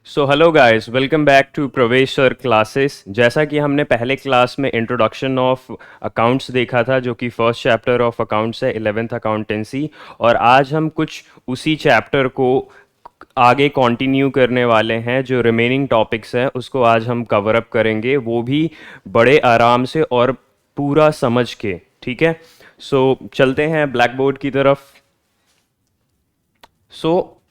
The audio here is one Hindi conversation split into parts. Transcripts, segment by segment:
So hello guys, welcome back to Pravesh sir classes. जैसा कि हमने पहले क्लास में इंट्रोडक्शन ऑफ अकाउंट्स देखा था, जो कि फर्स्ट चैप्टर ऑफ अकाउंट्स है, 11th अकाउंटेंसी। और आज हम कुछ उसी चैप्टर को आगे कंटिन्यू करने वाले हैं। जो रिमेनिंग टॉपिक्स हैं उसको आज हम कवर अप करेंगे, वो भी बड़े आराम से और पूरा समझ के। ठीक है, सो चलते हैं ब्लैक बोर्ड की तरफ।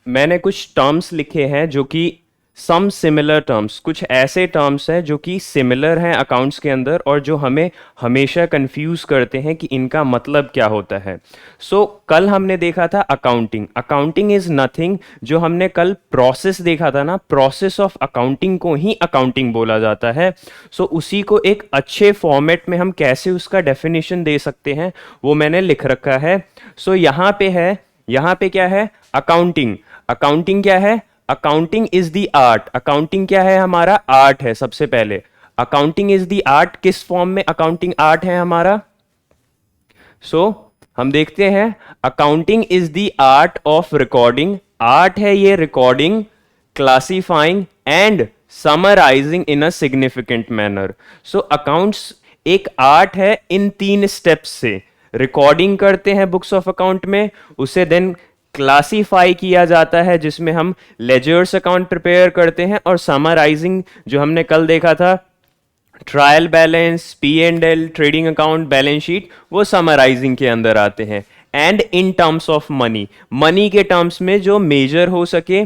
मैंने कुछ टर्म्स लिखे हैं जो कि सम सिमिलर टर्म्स, कुछ ऐसे टर्म्स हैं जो कि सिमिलर हैं अकाउंट्स के अंदर और जो हमें हमेशा कंफ्यूज करते हैं कि इनका मतलब क्या होता है। कल हमने देखा था अकाउंटिंग। अकाउंटिंग इज नथिंग, जो हमने कल प्रोसेस देखा था ना, प्रोसेस ऑफ अकाउंटिंग को ही अकाउंटिंग बोला जाता है। उसी को एक अच्छे फॉर्मेट में हम कैसे उसका डेफिनेशन दे सकते हैं वो मैंने लिख रखा है। यहाँ पे क्या है? अकाउंटिंग। अकाउंटिंग क्या है? Accounting is the art. Accounting क्या है? हमारा आर्ट है। सबसे पहले अकाउंटिंग इज द आर्ट। किस फॉर्म में अकाउंटिंग आर्ट है हमारा? हम देखते हैं, accounting is the art of recording. Art है ये recording, classifying and summarising in a significant manner. Accounts एक आर्ट है इन 3 स्टेप्स से। रिकॉर्डिंग करते हैं बुक्स ऑफ अकाउंट में, उसे देन क्लासीफाई किया जाता है जिसमें हम लेजर्स अकाउंट प्रिपेयर करते हैं, और समराइजिंग जो हमने कल देखा था, trial balance, P&L, trading account, balance sheet, वो समराइजिंग के अंदर आते हैं। And in terms of money, money के टर्म्स में जो मेजर हो सके।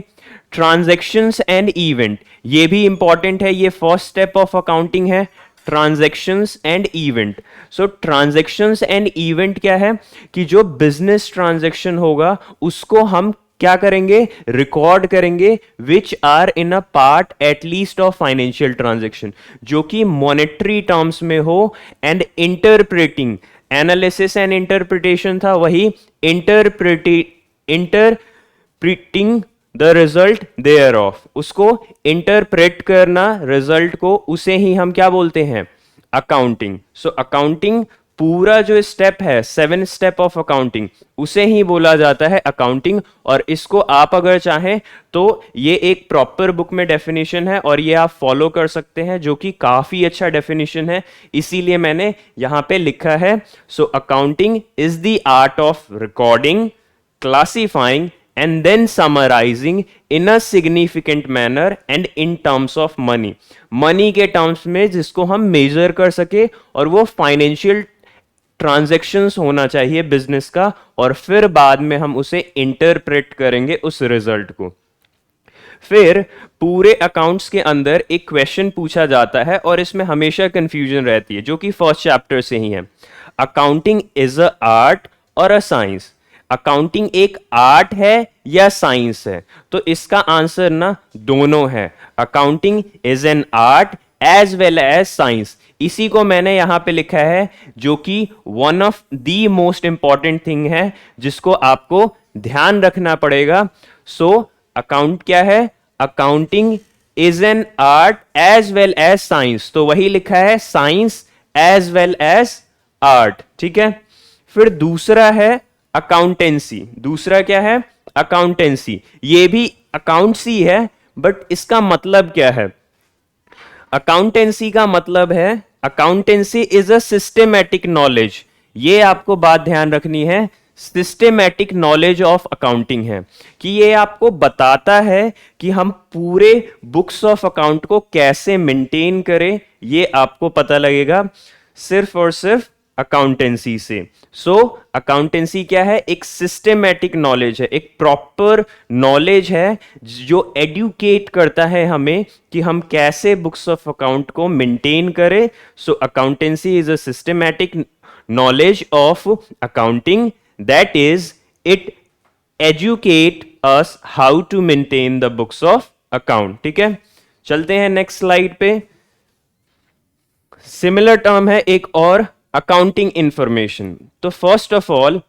ट्रांजैक्शंस एंड इवेंट, ये भी इंपॉर्टेंट है, ये फर्स्ट स्टेप ऑफ अकाउंटिंग है। Transactions and event. Transactions and event क्या है कि जो बिजनेस ट्रांजैक्शन होगा उसको हम क्या करेंगे? रिकॉर्ड करेंगे, which are in a part at least of financial transaction, जो कि मॉनेटरी टर्म्स में हो। And interpreting, analysis and interpretation था, वही interpreting the result thereof, उसको इंटरप्रेट करना रिजल्ट को, उसे ही हम क्या बोलते हैं? अकाउंटिंग। अकाउंटिंग पूरा जो स्टेप है, 7 स्टेप ऑफ अकाउंटिंग, उसे ही बोला जाता है अकाउंटिंग। और इसको आप अगर चाहें तो ये एक प्रॉपर बुक में डेफिनेशन है और ये आप फॉलो कर सकते हैं, जो कि काफी अच्छा डेफिनेशन है, इसीलिए मैंने यहां पे लिखा है। Accounting is the art of recording, classifying and then summarizing in a significant manner and in terms of money. Money के टर्म्स में जिसको हम मेजर कर सके, और वो फाइनेंशियल ट्रांजैक्शंस होना चाहिए बिजनेस का, और फिर बाद में हम उसे इंटरप्रेट करेंगे उस रिजल्ट को। फिर पूरे अकाउंट्स के अंदर एक क्वेश्चन पूछा जाता है और इसमें हमेशा कंफ्यूजन रहती है, जो कि फर्स्ट चैप्टर से ही है। अकाउंटिंग इज अ आर्ट और अ साइंस। अकाउंटिंग एक आर्ट है या साइंस है? तो इसका आंसर ना दोनों है। Accounting is an art as well as science. इसी को मैंने यहां पे लिखा है, जो कि one of the most important thing है जिसको आपको ध्यान रखना पड़ेगा। अकाउंट क्या है? Accounting is an art as well as science, तो वही लिखा है, science as well as art. ठीक है। फिर दूसरा है अकाउंटेंसी। दूसरा क्या है? अकाउंटेंसी। ये भी अकाउंट्स ही है, बट इसका मतलब क्या है? अकाउंटेंसी का मतलब है, accountancy is a systematic knowledge. ये आपको बात ध्यान रखनी है, सिस्टेमैटिक नॉलेज ऑफ अकाउंटिंग है, कि ये आपको बताता है कि हम पूरे बुक्स ऑफ अकाउंट को कैसे मेंटेन करें। ये आपको पता लगेगा सिर्फ और सिर्फ अकाउंटेंसी से। अकाउंटेंसी क्या है? एक सिस्टेमैटिक नॉलेज है, एक प्रॉपर नॉलेज है जो एडुकेट करता है हमें कि हम कैसे बुक्स ऑफ अकाउंट को मेंटेन करें। Accountancy is a systematic knowledge of accounting, that is, it educate us how to maintain the books of account. ठीक है, चलते हैं नेक्स्ट स्लाइड पे। सिमिलर टर्म है एक और, अकाउंटिंग इंफॉर्मेशन। तो फर्स्ट ऑफ ऑल,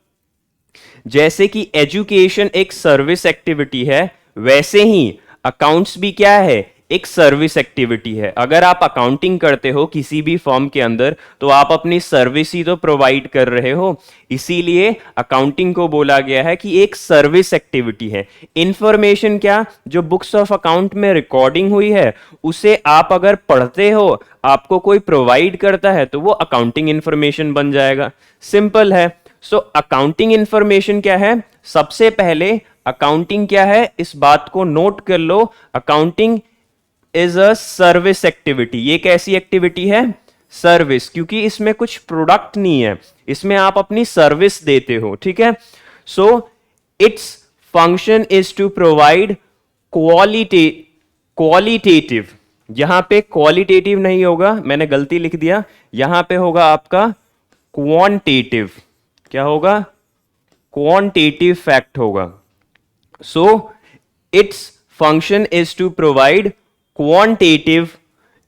जैसे कि एजुकेशन एक सर्विस एक्टिविटी है, वैसे ही अकाउंट्स भी क्या है? एक सर्विस एक्टिविटी है। अगर आप अकाउंटिंग करते हो किसी भी फर्म के अंदर तो आप अपनी सर्विस ही तो प्रोवाइड कर रहे हो, इसीलिए अकाउंटिंग को बोला गया है कि एक सर्विस एक्टिविटी है। इंफॉर्मेशन क्या, जो बुक्स ऑफ अकाउंट में रिकॉर्डिंग हुई है उसे आप अगर पढ़ते हो, आपको कोई प्रोवाइड करता है तो वो अकाउंटिंग इंफॉर्मेशन बन जाएगा। सिंपल है। सो अकाउंटिंग इंफॉर्मेशन क्या है, सबसे पहले अकाउंटिंग क्या है इस बात को नोट कर लो। Accounting is a service activity. ये कैसी एक्टिविटी है, सर्विस, क्योंकि इसमें कुछ प्रोडक्ट नहीं है, इसमें आप अपनी सर्विस देते हो, ठीक है। So its function is to provide qualitative, यहां पे क्वालिटेटिव नहीं होगा, मैंने गलती लिख दिया, यहां पे होगा आपका क्वांटिटेटिव। क्या होगा, क्वांटिटेटिव फैक्ट होगा। So its function is to provide quantitative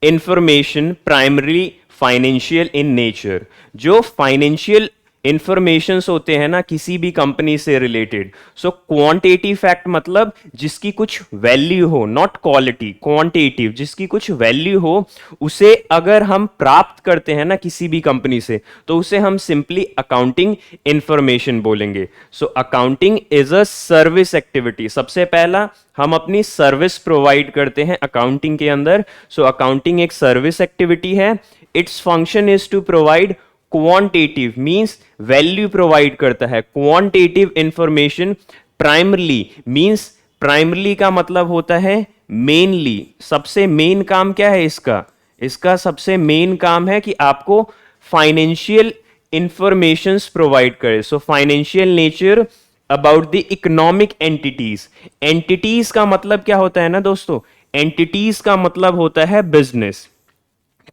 information primary financial in nature. जो फाइनेंशियल इंफॉर्मेशंस होते हैं ना किसी भी कंपनी से रिलेटेड, सो क्वांटिटेटिव फैक्ट मतलब जिसकी कुछ वैल्यू हो, नॉट क्वालिटी, क्वांटिटेटिव, जिसकी कुछ वैल्यू हो, उसे अगर हम प्राप्त करते हैं ना किसी भी कंपनी से तो उसे हम सिंपली अकाउंटिंग इंफॉर्मेशन बोलेंगे। So accounting is a service activity. सबसे पहला हम अपनी सर्विस प्रोवाइड करते हैं अकाउंटिंग के अंदर। सो अकाउंटिंग एक सर्विस एक्टिविटी है। Its function is to provide quantitative means value provide करता है, quantitative information primarily means primarily का मतलब होता है मेनली। सबसे मेन काम क्या है इसका, इसका सबसे मेन काम है कि आपको फाइनेंशियल इंफॉर्मेशंस प्रोवाइड करे। So financial nature about the economic entities. Entities का मतलब क्या होता है ना दोस्तों, एंटिटीज का मतलब होता है बिजनेस।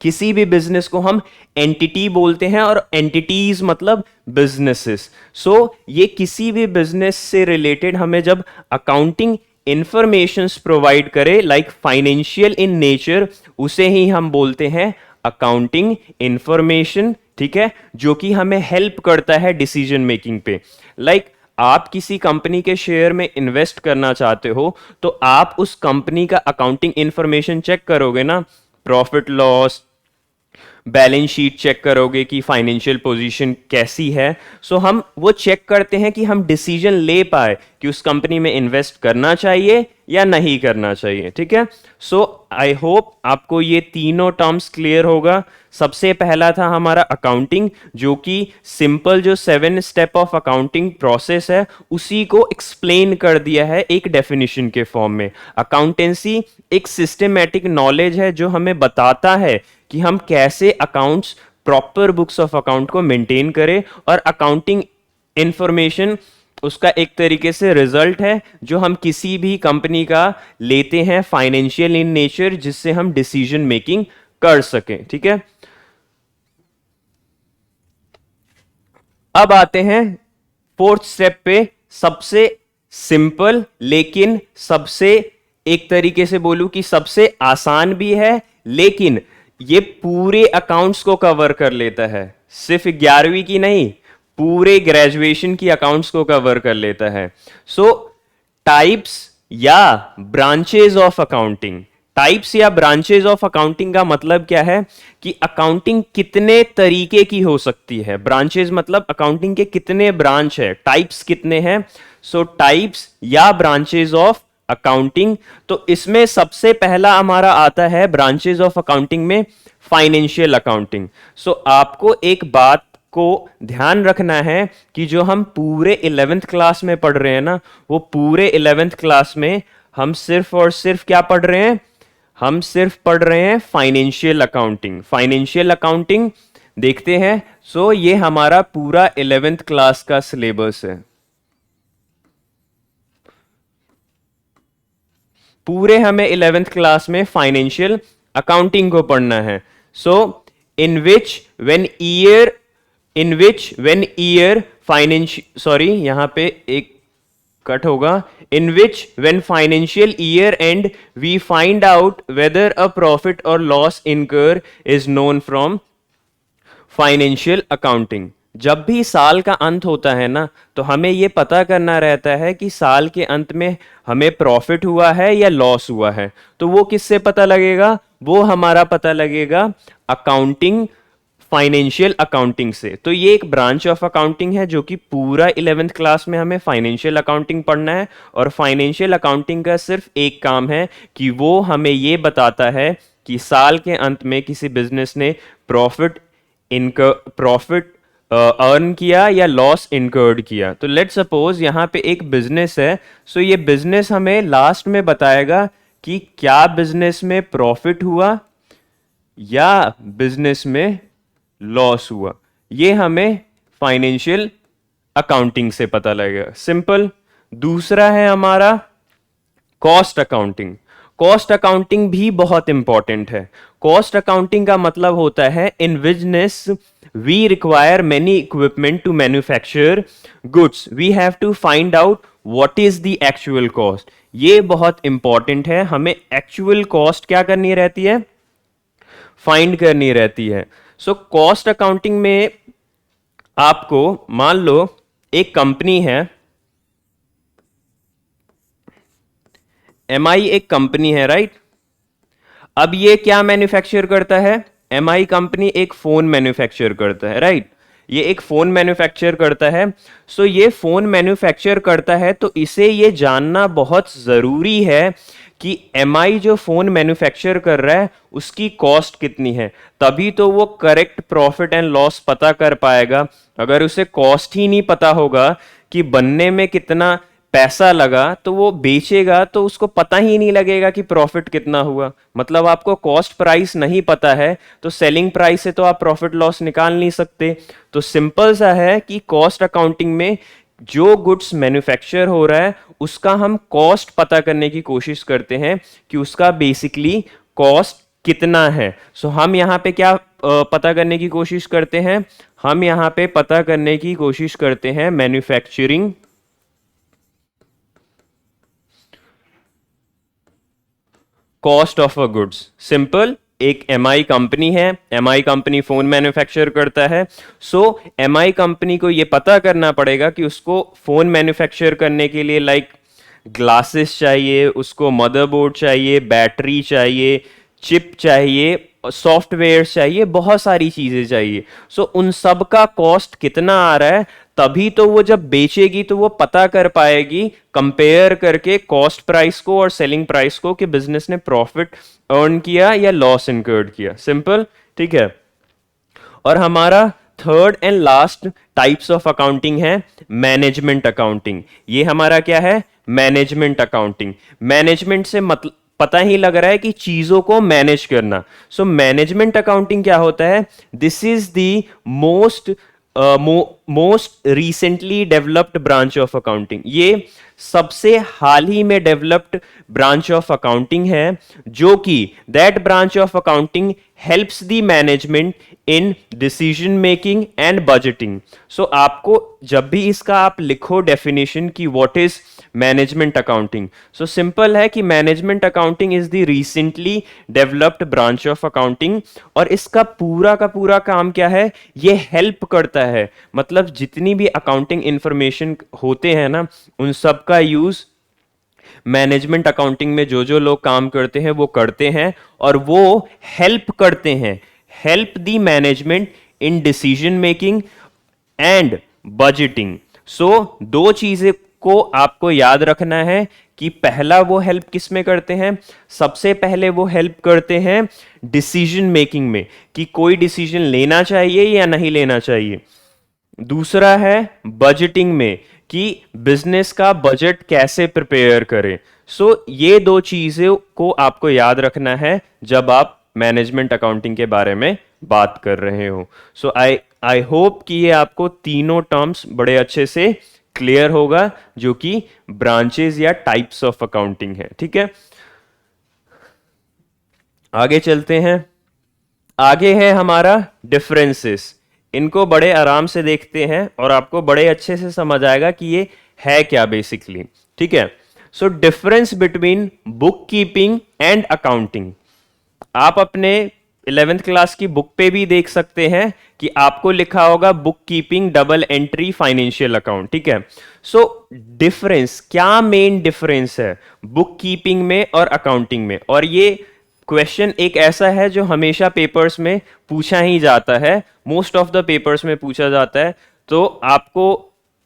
किसी भी बिजनेस को हम एंटिटी बोलते हैं और एंटिटीज मतलब बिजनेसेस। सो ये किसी भी बिजनेस से रिलेटेड हमें जब अकाउंटिंग इंफॉर्मेशंस प्रोवाइड करे लाइक फाइनेंशियल इन नेचर, उसे ही हम बोलते हैं अकाउंटिंग इंफॉर्मेशन, ठीक है, जो कि हमें हेल्प करता है डिसीजन मेकिंग पे। लाइक आप किसी कंपनी के शेयर में इन्वेस्ट करना चाहते हो तो आप उस कंपनी का अकाउंटिंग इंफॉर्मेशन चेक करोगे ना, profit loss, balance sheet check करोगे कि फाइनेंशियल पोजीशन कैसी है। सो हम वो चेक करते हैं कि हम डिसीजन ले पाए कि उस कंपनी में इन्वेस्ट करना चाहिए या नहीं करना चाहिए, ठीक है। सो आई होप आपको ये तीनों टर्म्स क्लियर होगा। सबसे पहला था हमारा अकाउंटिंग, जो कि सिंपल जो 7 स्टेप ऑफ अकाउंटिंग प्रोसेस है उसी को एक्सप्लेन कर दिया है एक डेफिनेशन के फॉर्म में। अकाउंटेंसी एक सिस्टमैटिक नॉलेज है जो हमें बताता है कि हम कैसे accounts, proper books of account को मेंटेन करें, और अकाउंटिंग इंफॉर्मेशन उसका एक तरीके से रिजल्ट है जो हम किसी भी कंपनी का लेते हैं फाइनेंशियल इन नेचर, जिससे हम डिसीजन मेकिंग कर सकें, ठीक है। अब आते हैं 4th स्टेप पे, सबसे सिंपल लेकिन सबसे, एक तरीके से बोलूं कि सबसे आसान भी है, लेकिन ये पूरे अकाउंट्स को कवर कर लेता है, सिर्फ 11वीं की नहीं, पूरे ग्रेजुएशन की अकाउंट्स को कवर कर लेता है। सो टाइप्स या ब्रांचेज ऑफ अकाउंटिंग। टाइप्स या ब्रांचेज ऑफ अकाउंटिंग का मतलब क्या है कि अकाउंटिंग कितने तरीके की हो सकती है। ब्रांचेज मतलब अकाउंटिंग के कितने ब्रांच है, टाइप्स कितने हैं। सो टाइप्स या ब्रांचेज ऑफ अकाउंटिंग, तो इसमें सबसे पहला हमारा आता है ब्रांचेज ऑफ अकाउंटिंग में फाइनेंशियल अकाउंटिंग। सो आपको एक बात को ध्यान रखना है कि जो हम पूरे 11th क्लास में पढ़ रहे हैं ना, वो पूरे 11th क्लास में हम सिर्फ और सिर्फ क्या पढ़ रहे हैं, हम सिर्फ पढ़ रहे हैं फाइनेंशियल अकाउंटिंग। फाइनेंशियल अकाउंटिंग देखते हैं। सो ये हमारा पूरा 11th क्लास का सिलेबस है। पूरे हमें 11th क्लास में फाइनेंशियल अकाउंटिंग को पढ़ना है। So in which when year financial, sorry यहां पे एक कट होगा, in which when financial year end we find out whether a profit और loss incur is known from financial accounting. जब भी साल का अंत होता है ना, तो हमें ये पता करना रहता है कि साल के अंत में हमें प्रॉफिट हुआ है या लॉस हुआ है। तो वो किससे पता लगेगा? वो हमारा पता लगेगा अकाउंटिंग, फाइनेंशियल अकाउंटिंग से। तो ये एक ब्रांच ऑफ अकाउंटिंग है जो कि पूरा 11th क्लास में हमें फाइनेंशियल अकाउंटिंग पढ़ना है। और फाइनेंशियल अकाउंटिंग का सिर्फ एक काम है कि वो हमें ये बताता है कि साल के अंत में किसी बिजनेस ने प्रॉफिट अर्न किया या लॉस इनकर्ड किया। तो लेट सपोज यहाँ पे एक बिजनेस है, सो ये बिजनेस हमें लास्ट में बताएगा कि क्या बिजनेस में प्रॉफिट हुआ या बिजनेस में लॉस हुआ। ये हमें फाइनेंशियल अकाउंटिंग से पता लगेगा, सिंपल। दूसरा है हमारा कॉस्ट अकाउंटिंग। कॉस्ट अकाउंटिंग भी बहुत इंपॉर्टेंट है। कॉस्ट अकाउंटिंग का मतलब होता है in business we require many equipment to manufacture goods, we have to find out what is the actual cost. ये बहुत इंपॉर्टेंट है, हमें एक्चुअल कॉस्ट क्या करनी रहती है? फाइंड करनी रहती है। सो कॉस्ट अकाउंटिंग में आपको मान लो एक कंपनी है, एमआई एक कंपनी है, राइट? अब ये क्या मैन्युफैक्चर करता है? एमआई कंपनी एक फोन मैन्युफैक्चर करता है, राइट? ये एक फोन मैन्युफैक्चर करता है। सो ये फोन मैन्युफैक्चर करता है तो इसे ये जानना बहुत जरूरी है कि एमआई जो फोन मैन्युफैक्चर कर रहा है उसकी कॉस्ट कितनी है, तभी तो वो करेक्ट प्रॉफिट एंड लॉस पता कर पाएगा। अगर उसे कॉस्ट ही नहीं पता होगा कि बनने में कितना पैसा लगा, तो वो बेचेगा तो उसको पता ही नहीं लगेगा कि प्रॉफिट कितना हुआ। मतलब आपको कॉस्ट प्राइस नहीं पता है तो सेलिंग प्राइस से तो आप प्रॉफिट लॉस निकाल नहीं सकते। तो सिंपल सा है कि कॉस्ट अकाउंटिंग में जो गुड्स मैन्युफैक्चर हो रहा है उसका हम कॉस्ट पता करने की कोशिश करते हैं कि उसका बेसिकली कॉस्ट कितना है। सो हम यहाँ पे क्या पता करने की कोशिश करते हैं? हम यहाँ पे पता करने की कोशिश करते हैं manufacturing cost of a goods. Simple, एक एमआई कंपनी है, एमआई कंपनी फोन मैन्युफैक्चर करता है। सो एमआई कंपनी को ये पता करना पड़ेगा कि उसको फोन मैन्युफैक्चर करने के लिए लाइक ग्लासेस चाहिए, उसको मदरबोर्ड चाहिए, बैटरी चाहिए, चिप चाहिए, सॉफ्टवेयर चाहिए, बहुत सारी चीजें चाहिए। सो उन सब का कॉस्ट कितना आ रहा है, तभी तो वो जब बेचेगी तो वो पता कर पाएगी कंपेयर करके कॉस्ट प्राइस को और सेलिंग प्राइस को कि बिजनेस ने प्रॉफिट अर्न किया या लॉस इनकर्ड किया। सिंपल, ठीक है। और हमारा third and last types of accounting है मैनेजमेंट अकाउंटिंग। ये हमारा क्या है? Management accounting. मैनेजमेंट से मतलब पता ही लग रहा है कि चीजों को मैनेज करना। सो मैनेजमेंट अकाउंटिंग क्या होता है? This is the most recently developed branch of accounting. ये सबसे हाल ही में डेवलप्ड ब्रांच ऑफ अकाउंटिंग है, जो कि that branch of accounting helps the management in decision making and budgeting. So आपको जब भी इसका आप लिखो डेफिनेशन कि what is management accounting, so simple है कि management accounting is the recently developed branch of accounting. और इसका पूरा का पूरा काम क्या है? ये हेल्प करता है, मतलब जितनी भी अकाउंटिंग इंफॉर्मेशन होते हैं ना, उन सब का यूज मैनेजमेंट अकाउंटिंग में जो जो लोग काम करते हैं वो करते हैं, और वो हेल्प करते हैं, help the management in decision making and budgeting. So दो चीजें को आपको याद रखना है कि पहला वो हेल्प किस में करते हैं? सबसे पहले वो हेल्प करते हैं डिसीजन मेकिंग में, कि कोई डिसीजन लेना चाहिए या नहीं लेना चाहिए। दूसरा है बजटिंग में, कि बिजनेस का बजट कैसे प्रिपेयर करें। सो ये दो चीजों को आपको याद रखना है जब आप मैनेजमेंट अकाउंटिंग के बारे में बात कर रहे हो। सो आई होप कि ये आपको तीनों टर्म्स बड़े अच्छे से क्लियर होगा, जो कि ब्रांचेस या टाइप्स ऑफ अकाउंटिंग है। ठीक है, आगे चलते हैं। आगे है हमारा डिफरेंसेस। इनको बड़े आराम से देखते हैं और आपको बड़े अच्छे से समझ आएगा कि ये है क्या बेसिकली। ठीक है, so difference between book keeping and accounting. आप अपने 11th क्लास की बुक पे भी देख सकते हैं कि आपको लिखा होगा book keeping double entry financial account, ठीक है। सो डिफरेंस क्या, मेन डिफरेंस है बुक कीपिंग में और अकाउंटिंग में, और ये क्वेश्चन एक ऐसा है जो हमेशा पेपर्स में पूछा ही जाता है, मोस्ट ऑफ द पेपर्स में पूछा जाता है। तो आपको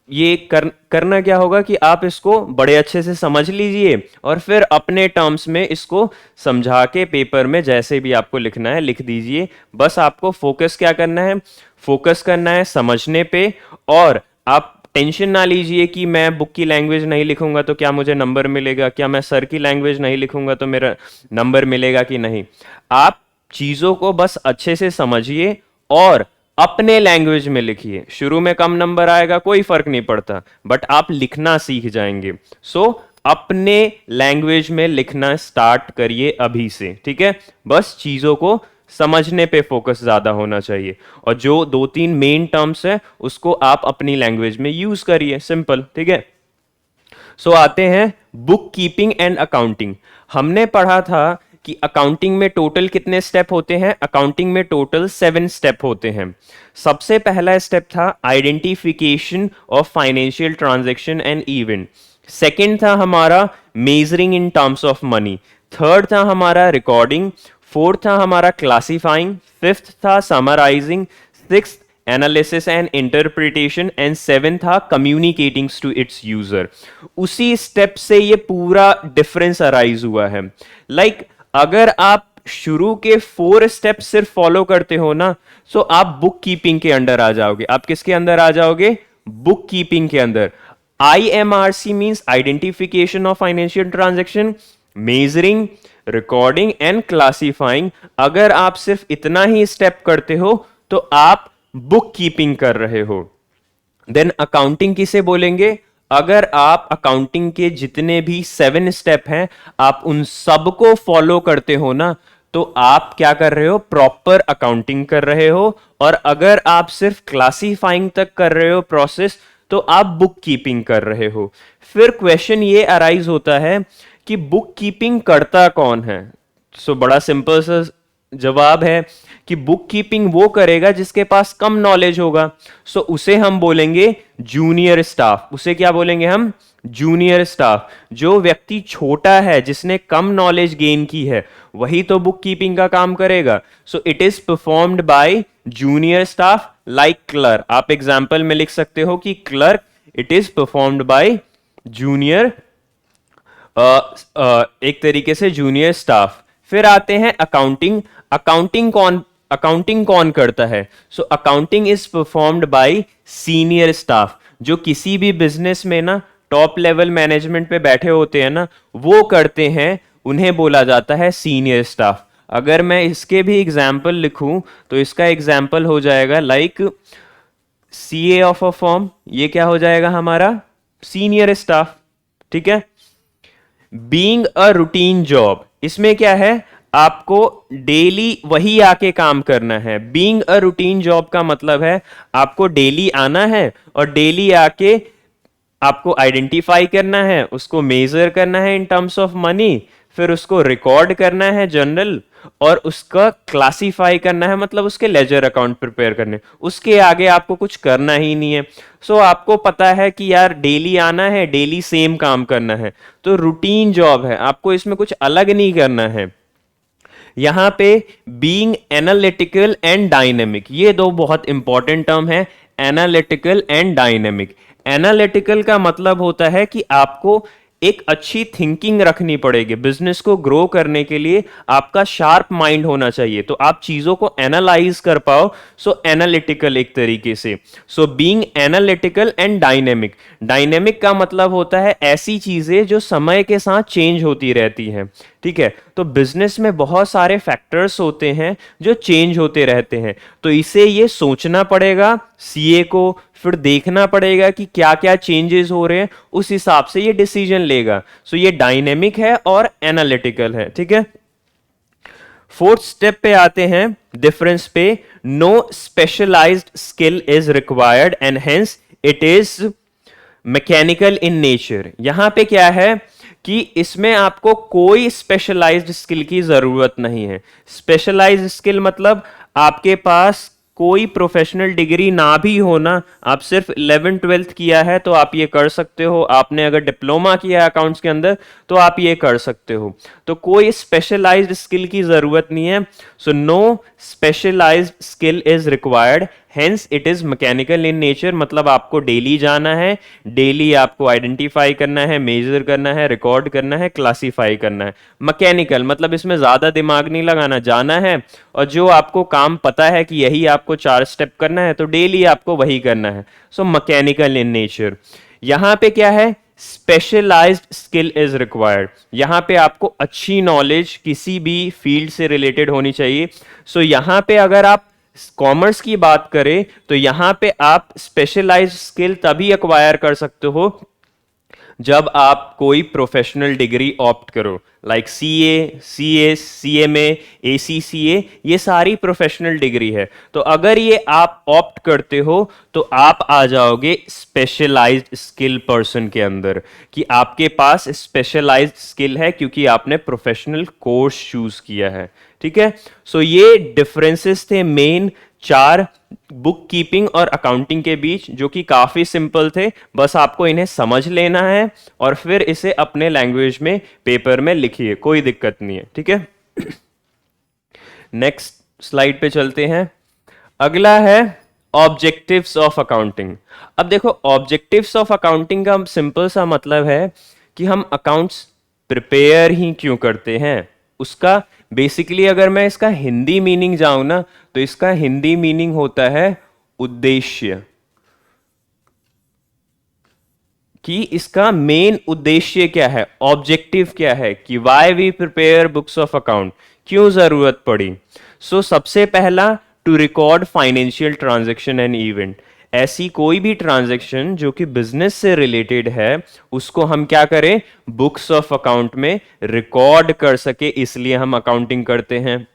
ये करना क्या होगा कि आप इसको बड़े अच्छे से समझ लीजिए और फिर अपने टर्म्स में इसको समझा के पेपर में जैसे भी आपको लिखना है लिख दीजिए। बस आपको फोकस क्या करना है, फोकस करना है समझने पे, और आप टेंशन ना लीजिए कि मैं बुक की लैंग्वेज नहीं लिखूंगा तो क्या मुझे नंबर मिलेगा, क्या मैं सर की लैंग्वेज नहीं लिखूंगा तो मेरा नंबर मिलेगा कि नहीं। आप चीजों को बस अच्छे से समझिए और अपने लैंग्वेज में लिखिए। शुरू में कम नंबर आएगा कोई फर्क नहीं पड़ता, बट आप लिखना सीख जाएंगे। सो अपने लैंग्वेज में लिखना स्टार्ट करिए अभी से, ठीक है। बस चीजों को समझने पे फोकस ज्यादा होना चाहिए, और जो 2-3 मेन टर्म्स है उसको आप अपनी लैंग्वेज में यूज करिए, सिंपल, ठीक है। सो आते हैं बुक कीपिंग एंड अकाउंटिंग। हमने पढ़ा था कि अकाउंटिंग में टोटल कितने स्टेप होते हैं, अकाउंटिंग में टोटल 7 स्टेप होते हैं। सबसे पहला स्टेप था identification of financial transaction and event. Second था हमारा measuring in terms of money. Third था हमारा रिकॉर्डिंग। फोर्थ था हमारा क्लासिफाइंग। फिफ्थ था summarising. Sixth analysis and interpretation, and seven था कम्युनिकेटिंग टू इट्स यूजर। उसी स्टेप से ये पूरा डिफरेंस अराइज हुआ है। लाइक अगर आप शुरू के 4 स्टेप सिर्फ फॉलो करते हो ना, सो आप बुक कीपिंग के अंडर आ जाओगे। आप किसके अंदर आ जाओगे, बुक कीपिंग के अंदर। IMRC means identification of financial transaction, measuring, recording and classifying. अगर आप सिर्फ इतना ही स्टेप करते हो तो आप बुक कीपिंग कर रहे हो। देन अकाउंटिंग किसे बोलेंगे, अगर आप अकाउंटिंग के जितने भी 7 स्टेप हैं आप उन सबको फॉलो करते हो ना, तो आप क्या कर रहे हो, प्रॉपर अकाउंटिंग कर रहे हो। और अगर आप सिर्फ क्लासिफाइंग तक कर रहे हो प्रोसेस, तो आप बुक कीपिंग कर रहे हो। फिर क्वेश्चन ये अराइज होता है कि बुक कीपिंग करता कौन है। सो बड़ा सिंपल सा जवाब है कि बुक कीपिंग वो करेगा जिसके पास कम नॉलेज होगा। सो उसे हम बोलेंगे जूनियर स्टाफ। उसे क्या बोलेंगे हम, जूनियर स्टाफ। जो व्यक्ति छोटा है, जिसने कम नॉलेज गेन की है, वही तो बुक कीपिंग का काम करेगा। So it is performed by junior staff like clerk. आप एग्जाम्पल में लिख सकते हो कि clerk it is performed by junior, एक तरीके से जूनियर स्टाफ। फिर आते हैं अकाउंटिंग। अकाउंटिंग कौन करता है, so accounting is performed by senior staff. जो किसी भी बिजनेस में ना टॉप लेवल मैनेजमेंट पे बैठे होते हैं ना, वो करते हैं, उन्हें बोला जाता है सीनियर स्टाफ। अगर मैं इसके भी एग्जाम्पल लिखूं तो इसका एग्जाम्पल हो जाएगा like CA of a firm. ये क्या हो जाएगा हमारा, सीनियर स्टाफ, ठीक है। बीइंग अ रूटीन जॉब, इसमें क्या है, आपको डेली वही आके काम करना है। बीइंग अ रूटीन जॉब का मतलब है आपको डेली आना है और डेली आके आपको आइडेंटिफाई करना है, उसको मेजर करना है इन टर्म्स ऑफ मनी, फिर उसको रिकॉर्ड करना है जर्नल, और उसका क्लासिफाई करना है, मतलब उसके लेजर अकाउंट प्रिपेयर करने। उसके आगे आपको कुछ करना ही नहीं है। सो आपको पता है कि यार डेली आना है, डेली सेम काम करना है, तो रूटीन जॉब है, आपको इसमें कुछ अलग नहीं करना है। यहां पे बीइंग एनालिटिकल एंड डायनेमिक, ये दो बहुत इंपॉर्टेंट टर्म है, एनालिटिकल एंड डायनेमिक। एनालिटिकल का मतलब होता है कि आपको एक अच्छी थिंकिंग रखनी पड़ेगी। बिजनेस को ग्रो करने के लिए आपका शार्प माइंड होना चाहिए, तो आप चीजों को एनालाइज कर पाओ। सो एनालिटिकल एक तरीके से। So being analytical and dynamic. Dynamic का मतलब होता है ऐसी चीजें जो समय के साथ चेंज होती रहती हैं, ठीक है। तो बिजनेस में बहुत सारे फैक्टर्स होते हैं जो चेंज होते रहते हैं, तो इसे ये सोचना पड़ेगा सीए को, फिर देखना पड़ेगा कि क्या क्या चेंजेस हो रहे हैं, उस हिसाब से ये डिसीजन लेगा। सो ये डायनेमिक है और एनालिटिकल है, ठीक है। फोर्थ स्टेप पे आते हैं, डिफरेंस पे। No specialised skill is required and hence it is mechanical in nature. यहां पे क्या है कि इसमें आपको कोई स्पेशलाइज्ड स्किल की जरूरत नहीं है। स्पेशलाइज्ड स्किल मतलब आपके पास कोई प्रोफेशनल डिग्री ना भी हो ना, आप सिर्फ 11th-12th किया है तो आप ये कर सकते हो। आपने अगर डिप्लोमा किया है अकाउंट्स के अंदर तो आप ये कर सकते हो। तो कोई स्पेशलाइज्ड स्किल की जरूरत नहीं है। So no specialised skill is required, hence it is mechanical in nature. मतलब आपको डेली जाना है, डेली आपको आइडेंटिफाई करना है, मेजर करना है, रिकॉर्ड करना है, क्लासिफाई करना है। मैकेनिकल मतलब इसमें ज्यादा दिमाग नहीं लगाना, जाना है और जो आपको काम पता है कि यही आपको 4 स्टेप करना है तो डेली आपको वही करना है। So mechanical in nature. यहां पे क्या है, स्पेशलाइज्ड स्किल इज रिक्वायर्ड। यहां पे आपको अच्छी नॉलेज किसी भी फील्ड से रिलेटेड होनी चाहिए। सो यहां पे अगर आप कॉमर्स की बात करें तो यहां पे आप स्पेशलाइज्ड स्किल तभी एक्वायर कर सकते हो जब आप कोई प्रोफेशनल डिग्री ऑप्ट करो, like CA, CS, CMA, ACCA, ये सारी प्रोफेशनल डिग्री है। तो अगर ये आप ऑप्ट करते हो तो आप आ जाओगे स्पेशलाइज्ड स्किल पर्सन के अंदर, कि आपके पास स्पेशलाइज्ड स्किल है क्योंकि आपने प्रोफेशनल कोर्स चूज किया है। ठीक है, सो ये डिफरेंसेस थे मेन 4 बुक कीपिंग और अकाउंटिंग के बीच, जो कि काफी सिंपल थे। बस आपको इन्हें समझ लेना है और फिर इसे अपने लैंग्वेज में पेपर में लिखिए, कोई दिक्कत नहीं है। ठीक है, नेक्स्ट स्लाइड पे चलते हैं। अगला है ऑब्जेक्टिव्स ऑफ अकाउंटिंग। अब देखो, ऑब्जेक्टिव्स ऑफ अकाउंटिंग का सिंपल सा मतलब है कि हम अकाउंट्स प्रिपेयर ही क्यों करते हैं, उसका बेसिकली अगर मैं इसका हिंदी मीनिंग जाऊं ना तो इसका हिंदी मीनिंग होता है उद्देश्य, कि इसका मेन उद्देश्य क्या है, ऑब्जेक्टिव क्या है, कि why we prepare books of account, क्यों जरूरत पड़ी। सो सबसे पहला, to record financial transaction and event. ऐसी कोई भी ट्रांजैक्शन जो कि बिजनेस से रिलेटेड है उसको हम क्या करें, बुक्स ऑफ अकाउंट में रिकॉर्ड कर सके, इसलिए हम अकाउंटिंग करते हैं।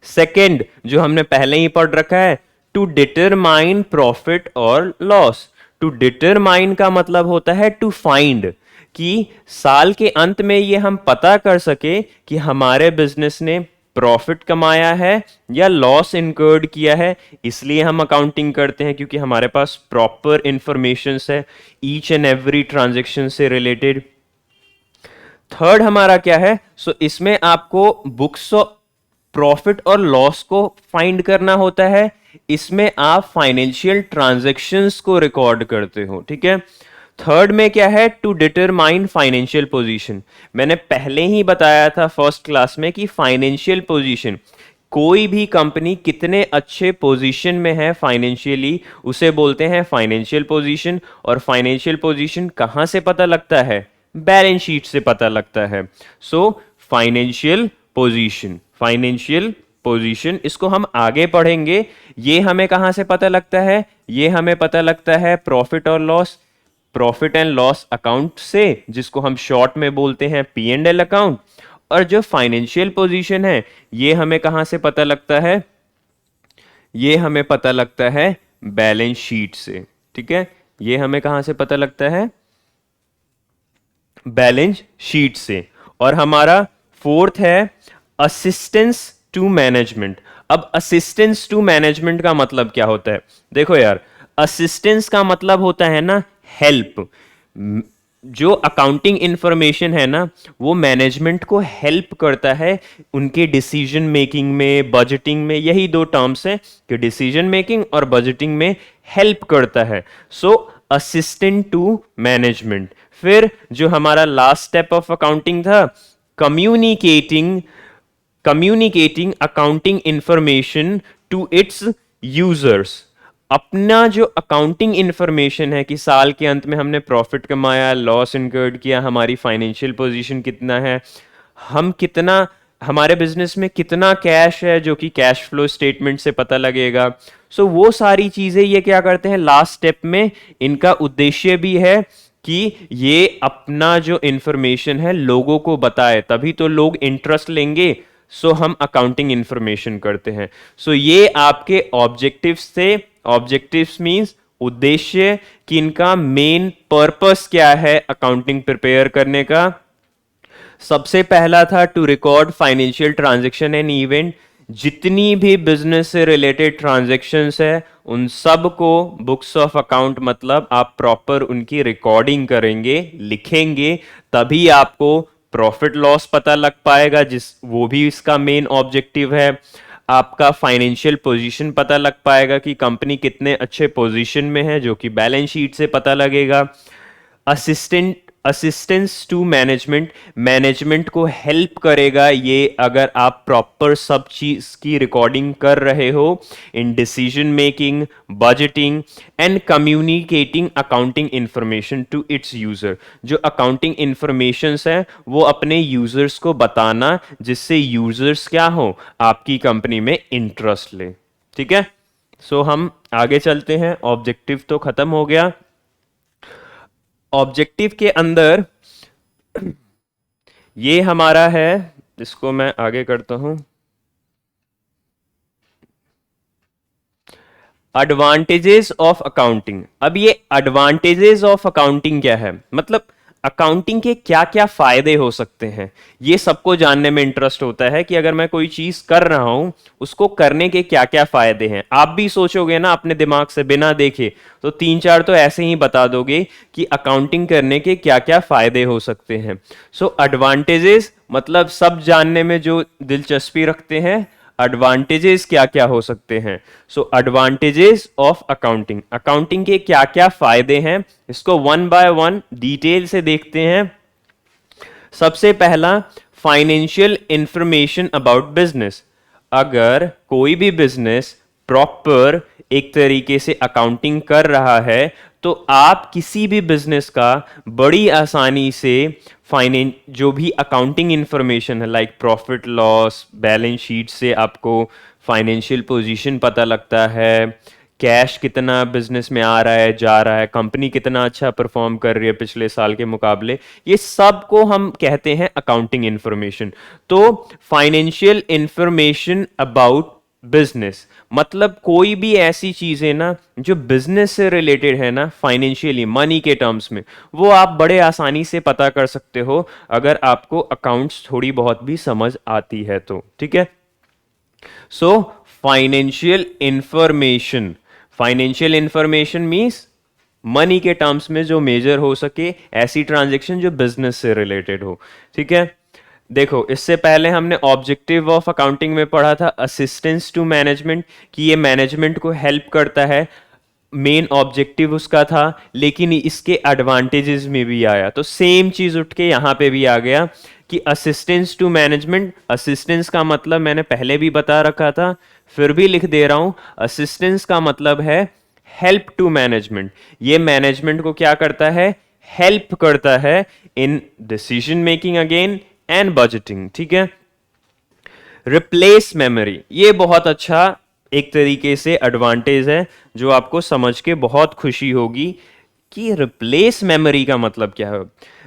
सेकंड, जो हमने पहले ही पढ़ रखा है, टू डिटरमाइन प्रॉफिट और लॉस। टू डिटरमाइन का मतलब होता है टू फाइंड, कि साल के अंत में ये हम पता कर सके कि हमारे बिजनेस ने प्रॉफिट कमाया है या लॉस इनकर्ड किया है। इसलिए हम अकाउंटिंग करते हैं, क्योंकि हमारे पास प्रॉपर इंफॉर्मेशन है ईच एंड एवरी ट्रांजेक्शन से रिलेटेड। थर्ड हमारा क्या है, सो इसमें आपको बुक्स ऑफ प्रॉफिट और लॉस को फाइंड करना होता है, इसमें आप फाइनेंशियल ट्रांजैक्शंस को रिकॉर्ड करते हो। ठीक है, थर्ड में क्या है, टू डिटरमाइन फाइनेंशियल पोजीशन। मैंने पहले ही बताया था फर्स्ट क्लास में कि फाइनेंशियल पोजीशन, कोई भी कंपनी कितने अच्छे पोजीशन में है फाइनेंशियली, उसे बोलते हैं फाइनेंशियल पोजीशन। और फाइनेंशियल पोजीशन कहां से पता लगता है, बैलेंस शीट से पता लगता है। So financial position, financial position, इसको हम आगे पढ़ेंगे। ये हमें कहां से पता लगता है, ये हमें पता लगता है प्रॉफिट और loss, profit and loss account से, जिसको हम शॉर्ट में बोलते हैं पी एंड एल अकाउंट। और जो फाइनेंशियल पोजीशन है ये हमें कहां से पता लगता है, ये हमें पता लगता है बैलेंस शीट से। ठीक है, ये हमें कहां से पता लगता है, बैलेंस शीट से। और हमारा फोर्थ है असिस्टेंस टू मैनेजमेंट। अब असिस्टेंस टू मैनेजमेंट का मतलब क्या होता है, देखो यार, असिस्टेंस का मतलब होता है ना हेल्प। जो अकाउंटिंग इंफॉर्मेशन है ना वो मैनेजमेंट को हेल्प करता है उनके डिसीजन मेकिंग में, बजटिंग में। यही 2 टर्म्स हैं कि डिसीजन मेकिंग और बजटिंग में हेल्प करता है। So assistant to management. फिर जो हमारा लास्ट स्टेप ऑफ अकाउंटिंग था, communicating accounting information to its users. अपना जो अकाउंटिंग इंफॉर्मेशन है कि साल के अंत में हमने प्रॉफिट कमाया, लॉस इनकर्ड किया, हमारी फाइनेंशियल पोजीशन कितना है, हम कितना, हमारे बिजनेस में कितना कैश है, जो कि कैश फ्लो स्टेटमेंट से पता लगेगा। सो वो सारी चीजें ये क्या करते हैं लास्ट स्टेप में, इनका उद्देश्य भी है कि ये अपना जो इंफॉर्मेशन है लोगों को बताए, तभी तो लोग इंटरेस्ट लेंगे। सो हम अकाउंटिंग इंफॉर्मेशन करते हैं। सो ये आपके ऑब्जेक्टिव्स थे। ऑब्जेक्टिव्स मींस उद्देश्य, कि इनका मेन पर्पस क्या है अकाउंटिंग प्रिपेयर करने का। सबसे पहला था to record financial transaction and event. जितनी भी बिजनेस से रिलेटेड ट्रांजैक्शंस है उन सब को बुक्स ऑफ अकाउंट मतलब आप प्रॉपर उनकी रिकॉर्डिंग करेंगे, लिखेंगे, तभी आपको प्रॉफिट लॉस पता लग पाएगा, जिस वो भी इसका मेन ऑब्जेक्टिव है। आपका फाइनेंशियल पोजीशन पता लग पाएगा कि कंपनी कितने अच्छे पोजीशन में है, जो कि बैलेंस शीट से पता लगेगा। असिस्टेंस टू मैनेजमेंट, मैनेजमेंट को हेल्प करेगा ये, अगर आप प्रॉपर सब चीज की रिकॉर्डिंग कर रहे हो in decision making, budgeting and communicating accounting information to its user. जो अकाउंटिंग इंफॉर्मेशन है वो अपने यूजर्स को बताना, जिससे यूजर्स क्या हो, आपकी कंपनी में इंटरेस्ट ले। ठीक है, सो हम आगे चलते हैं। ऑब्जेक्टिव तो खत्म हो गया। ऑब्जेक्टिव के अंदर ये हमारा है, इसको मैं आगे करता हूं। Advantages of accounting. अब ये एडवांटेजेस ऑफ अकाउंटिंग क्या है, मतलब अकाउंटिंग के क्या क्या फायदे हो सकते हैं, ये सबको जानने में इंटरेस्ट होता है कि अगर मैं कोई चीज कर रहा हूं उसको करने के क्या क्या फायदे हैं। आप भी सोचोगे ना अपने दिमाग से बिना देखे, तो तीन चार तो ऐसे ही बता दोगे कि अकाउंटिंग करने के क्या क्या फायदे हो सकते हैं। सो एडवांटेजेस मतलब सब जानने में जो दिलचस्पी रखते हैं, एडवांटेजेस क्या क्या हो सकते हैं। सो एडवांटेजेस ऑफ अकाउंटिंग, अकाउंटिंग के क्या क्या फायदे हैं, इसको वन बाय वन डिटेल से देखते हैं। सबसे पहला, फाइनेंशियल इंफॉर्मेशन अबाउट बिजनेस। अगर कोई भी बिजनेस प्रॉपर एक तरीके से अकाउंटिंग कर रहा है तो आप किसी भी बिजनेस का बड़ी आसानी से फाइनेंस जो भी अकाउंटिंग इंफॉर्मेशन है, like profit loss, balance sheet से आपको फाइनेंशियल पोजीशन पता लगता है, कैश कितना बिजनेस में आ रहा है, जा रहा है, कंपनी कितना अच्छा परफॉर्म कर रही है पिछले साल के मुकाबले, ये सब को हम कहते हैं अकाउंटिंग इंफॉर्मेशन। तो फाइनेंशियल इंफॉर्मेशन अबाउट बिजनेस मतलब कोई भी ऐसी चीजें ना जो बिजनेस से रिलेटेड है ना, फाइनेंशियली मनी के टर्म्स में, वो आप बड़े आसानी से पता कर सकते हो अगर आपको अकाउंट्स थोड़ी बहुत भी समझ आती है तो। ठीक है, so financial information, financial information means money के टर्म्स में जो मेजर हो सके, ऐसी ट्रांजैक्शन जो बिजनेस से रिलेटेड हो। ठीक है, देखो इससे पहले हमने ऑब्जेक्टिव ऑफ अकाउंटिंग में पढ़ा था असिस्टेंस टू मैनेजमेंट, कि ये मैनेजमेंट को हेल्प करता है, मेन ऑब्जेक्टिव उसका था, लेकिन इसके एडवांटेजेस में भी आया, तो सेम चीज उठ के यहां पे भी आ गया कि असिस्टेंस टू मैनेजमेंट। असिस्टेंस का मतलब मैंने पहले भी बता रखा था, फिर भी लिख दे रहा हूं, असिस्टेंस का मतलब है हेल्प टू मैनेजमेंट। ये मैनेजमेंट को क्या करता है, हेल्प करता है इन decision making again and budgeting. ठीक है, रिप्लेस मेमोरी, ये बहुत अच्छा एक तरीके से एडवांटेज है जो आपको समझ के बहुत खुशी होगी कि रिप्लेस मेमोरी का मतलब क्या है।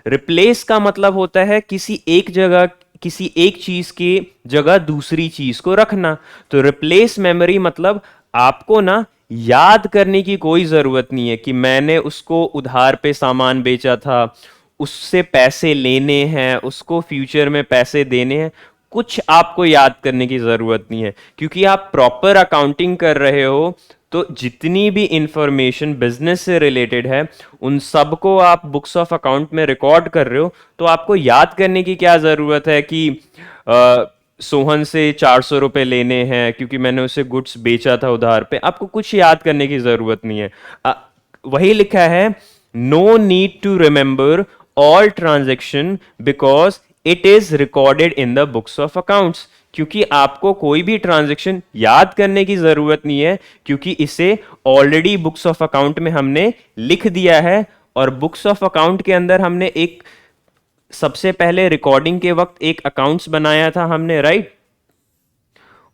रिप्लेस का मतलब होता है किसी एक जगह, किसी एक चीज की जगह दूसरी चीज को रखना। तो रिप्लेस मेमोरी मतलब आपको ना याद करने की कोई जरूरत नहीं है कि मैंने उसको उधार पे सामान बेचा था, उससे पैसे लेने हैं, उसको फ्यूचर में पैसे देने हैं, कुछ आपको याद करने की जरूरत नहीं है, क्योंकि आप प्रॉपर अकाउंटिंग कर रहे हो। तो जितनी भी इंफॉर्मेशन बिजनेस से रिलेटेड है उन सबको आप बुक्स ऑफ अकाउंट में रिकॉर्ड कर रहे हो, तो आपको याद करने की क्या जरूरत है कि सोहन से 400 रुपए लेने हैं क्योंकि मैंने उसे गुड्स बेचा था उधार पे। आपको कुछ याद करने की जरूरत नहीं है। वही लिखा है, no need to remember all transaction because it is recorded in the books of accounts. क्योंकि आपको कोई भी ट्रांजैक्शन याद करने की जरूरत नहीं है, क्योंकि इसे ऑलरेडी बुक्स ऑफ अकाउंट में हमने लिख दिया है। और बुक्स ऑफ अकाउंट के अंदर हमने एक, सबसे पहले रिकॉर्डिंग के वक्त एक अकाउंट्स बनाया था हमने, राइट।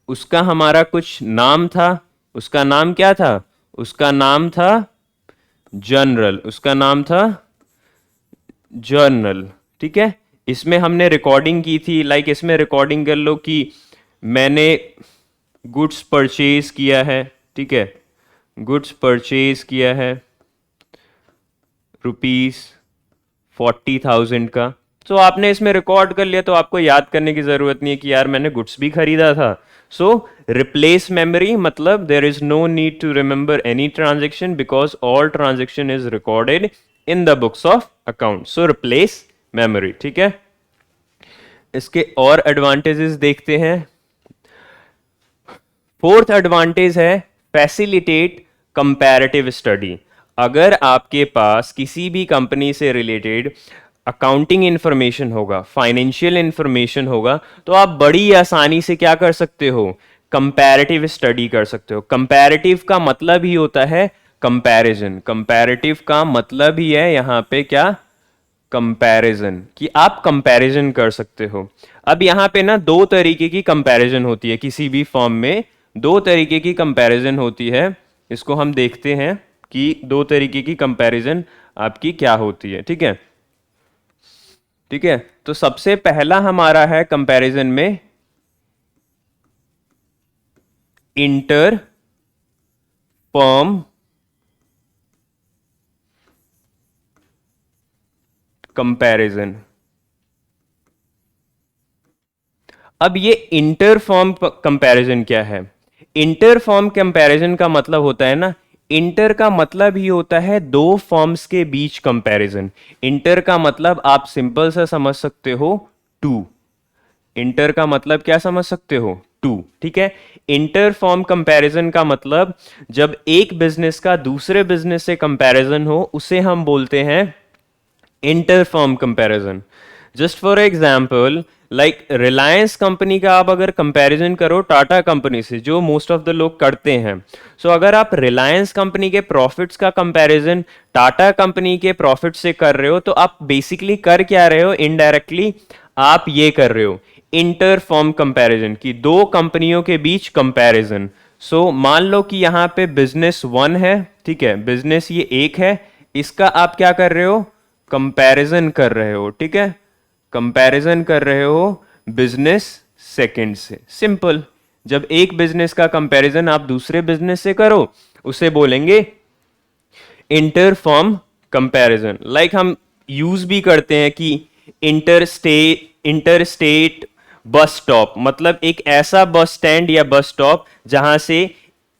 उसका हमारा कुछ नाम था, उसका नाम क्या था, उसका नाम था जनरल, उसका नाम था जर्नल। ठीक है, इसमें हमने रिकॉर्डिंग की थी, लाइक इसमें रिकॉर्डिंग कर लो कि मैंने गुड्स परचेज किया है। ठीक है, गुड्स परचेज किया है ₹40,000 का, तो आपने इसमें रिकॉर्ड कर लिया तो आपको याद करने की जरूरत नहीं है कि यार मैंने गुड्स भी खरीदा था. सो रिप्लेस मेमोरी मतलब there is no need to remember any transaction because all transaction is recorded in the books of account. So replace memory. ठीक है, इसके और एडवांटेजेस देखते हैं. फोर्थ एडवांटेज है फैसिलिटेट कंपैरेटिव स्टडी. अगर आपके पास किसी भी कंपनी से रिलेटेड अकाउंटिंग इंफॉर्मेशन होगा, फाइनेंशियल इंफॉर्मेशन होगा, तो आप बड़ी आसानी से क्या कर सकते हो, कंपैरेटिव स्टडी कर सकते हो. कंपैरेटिव का मतलब ही होता है कंपैरिजन. कंपैरेटिव का मतलब ही है यहां पे क्या, कंपैरिजन, कि आप कंपैरिजन कर सकते हो. अब यहां पे ना दो तरीके की कंपैरिजन होती है किसी भी फॉर्म में, दो तरीके की कंपैरिजन होती है. इसको हम देखते हैं कि दो तरीके की कंपैरिजन आपकी क्या होती है. ठीक है, ठीक है. तो सबसे पहला हमारा है कंपैरिजन में इंटर फर्म कंपैरिजन. अब ये इंटर फर्म कंपैरिजन क्या है? इंटर फर्म कंपैरिजन का मतलब होता है ना, इंटर का मतलब ही होता है दो फॉर्म्स के बीच कंपैरिजन. इंटर का मतलब आप सिंपल सा समझ सकते हो, टू. इंटर का मतलब क्या समझ सकते हो, टू. ठीक है. इंटर फॉर्म कंपैरिजन का मतलब जब एक बिजनेस का दूसरे बिजनेस से कंपैरिजन हो उसे हम बोलते हैं inter form comparison. Just for example, like Reliance company का आप अगर कंपैरिजन करो टाटा कंपनी से, जो मोस्ट ऑफ द लोग करते हैं. सो अगर आप रिलायंस कंपनी के प्रॉफिट्स का कंपैरिजन टाटा कंपनी के प्रॉफिट से कर रहे हो, तो आप बेसिकली कर क्या रहे हो, इनडायरेक्टली आप ये कर रहे हो इंटर फॉर्म कंपैरिजन, की दो कंपनियों के बीच कंपैरिजन. सो मान लो कि यहां पे बिजनेस वन है, ठीक है, बिजनेस ये एक है, इसका आप क्या कर रहे हो, कंपैरिजन कर रहे हो. ठीक है, कंपैरिजन कर रहे हो बिजनेस सेकंड से. सिंपल. जब एक बिजनेस का कंपैरिजन आप दूसरे बिजनेस से करो उसे बोलेंगे इंटर फॉर्म कंपैरिजन. लाइक हम यूज भी करते हैं कि इंटर स्टेट बस स्टॉप, मतलब एक ऐसा बस स्टैंड या बस स्टॉप जहां से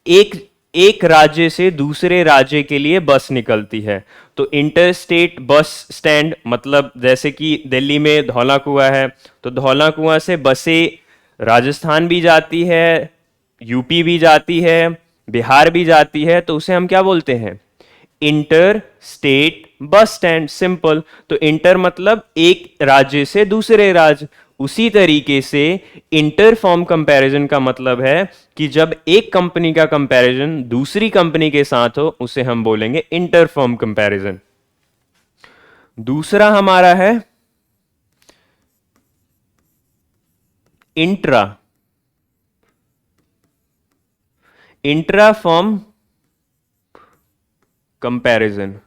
एक एक राज्य से दूसरे राज्य के लिए बस निकलती है. तो इंटर स्टेट बस स्टैंड मतलब जैसे कि दिल्ली में धौला कुआं है, तो धौला कुआं से बसें राजस्थान भी जाती है, यूपी भी जाती है, बिहार भी जाती है, तो उसे हम क्या बोलते हैं, inter state bus stand. Simple. तो इंटर मतलब एक राज्य से दूसरे राज्य. उसी तरीके से इंटर फॉर्म कंपैरिजन का मतलब है कि जब एक कंपनी का कंपैरिजन दूसरी कंपनी के साथ हो उसे हम बोलेंगे इंटर फॉर्म कंपैरिजन. दूसरा हमारा है intra intra form comparison.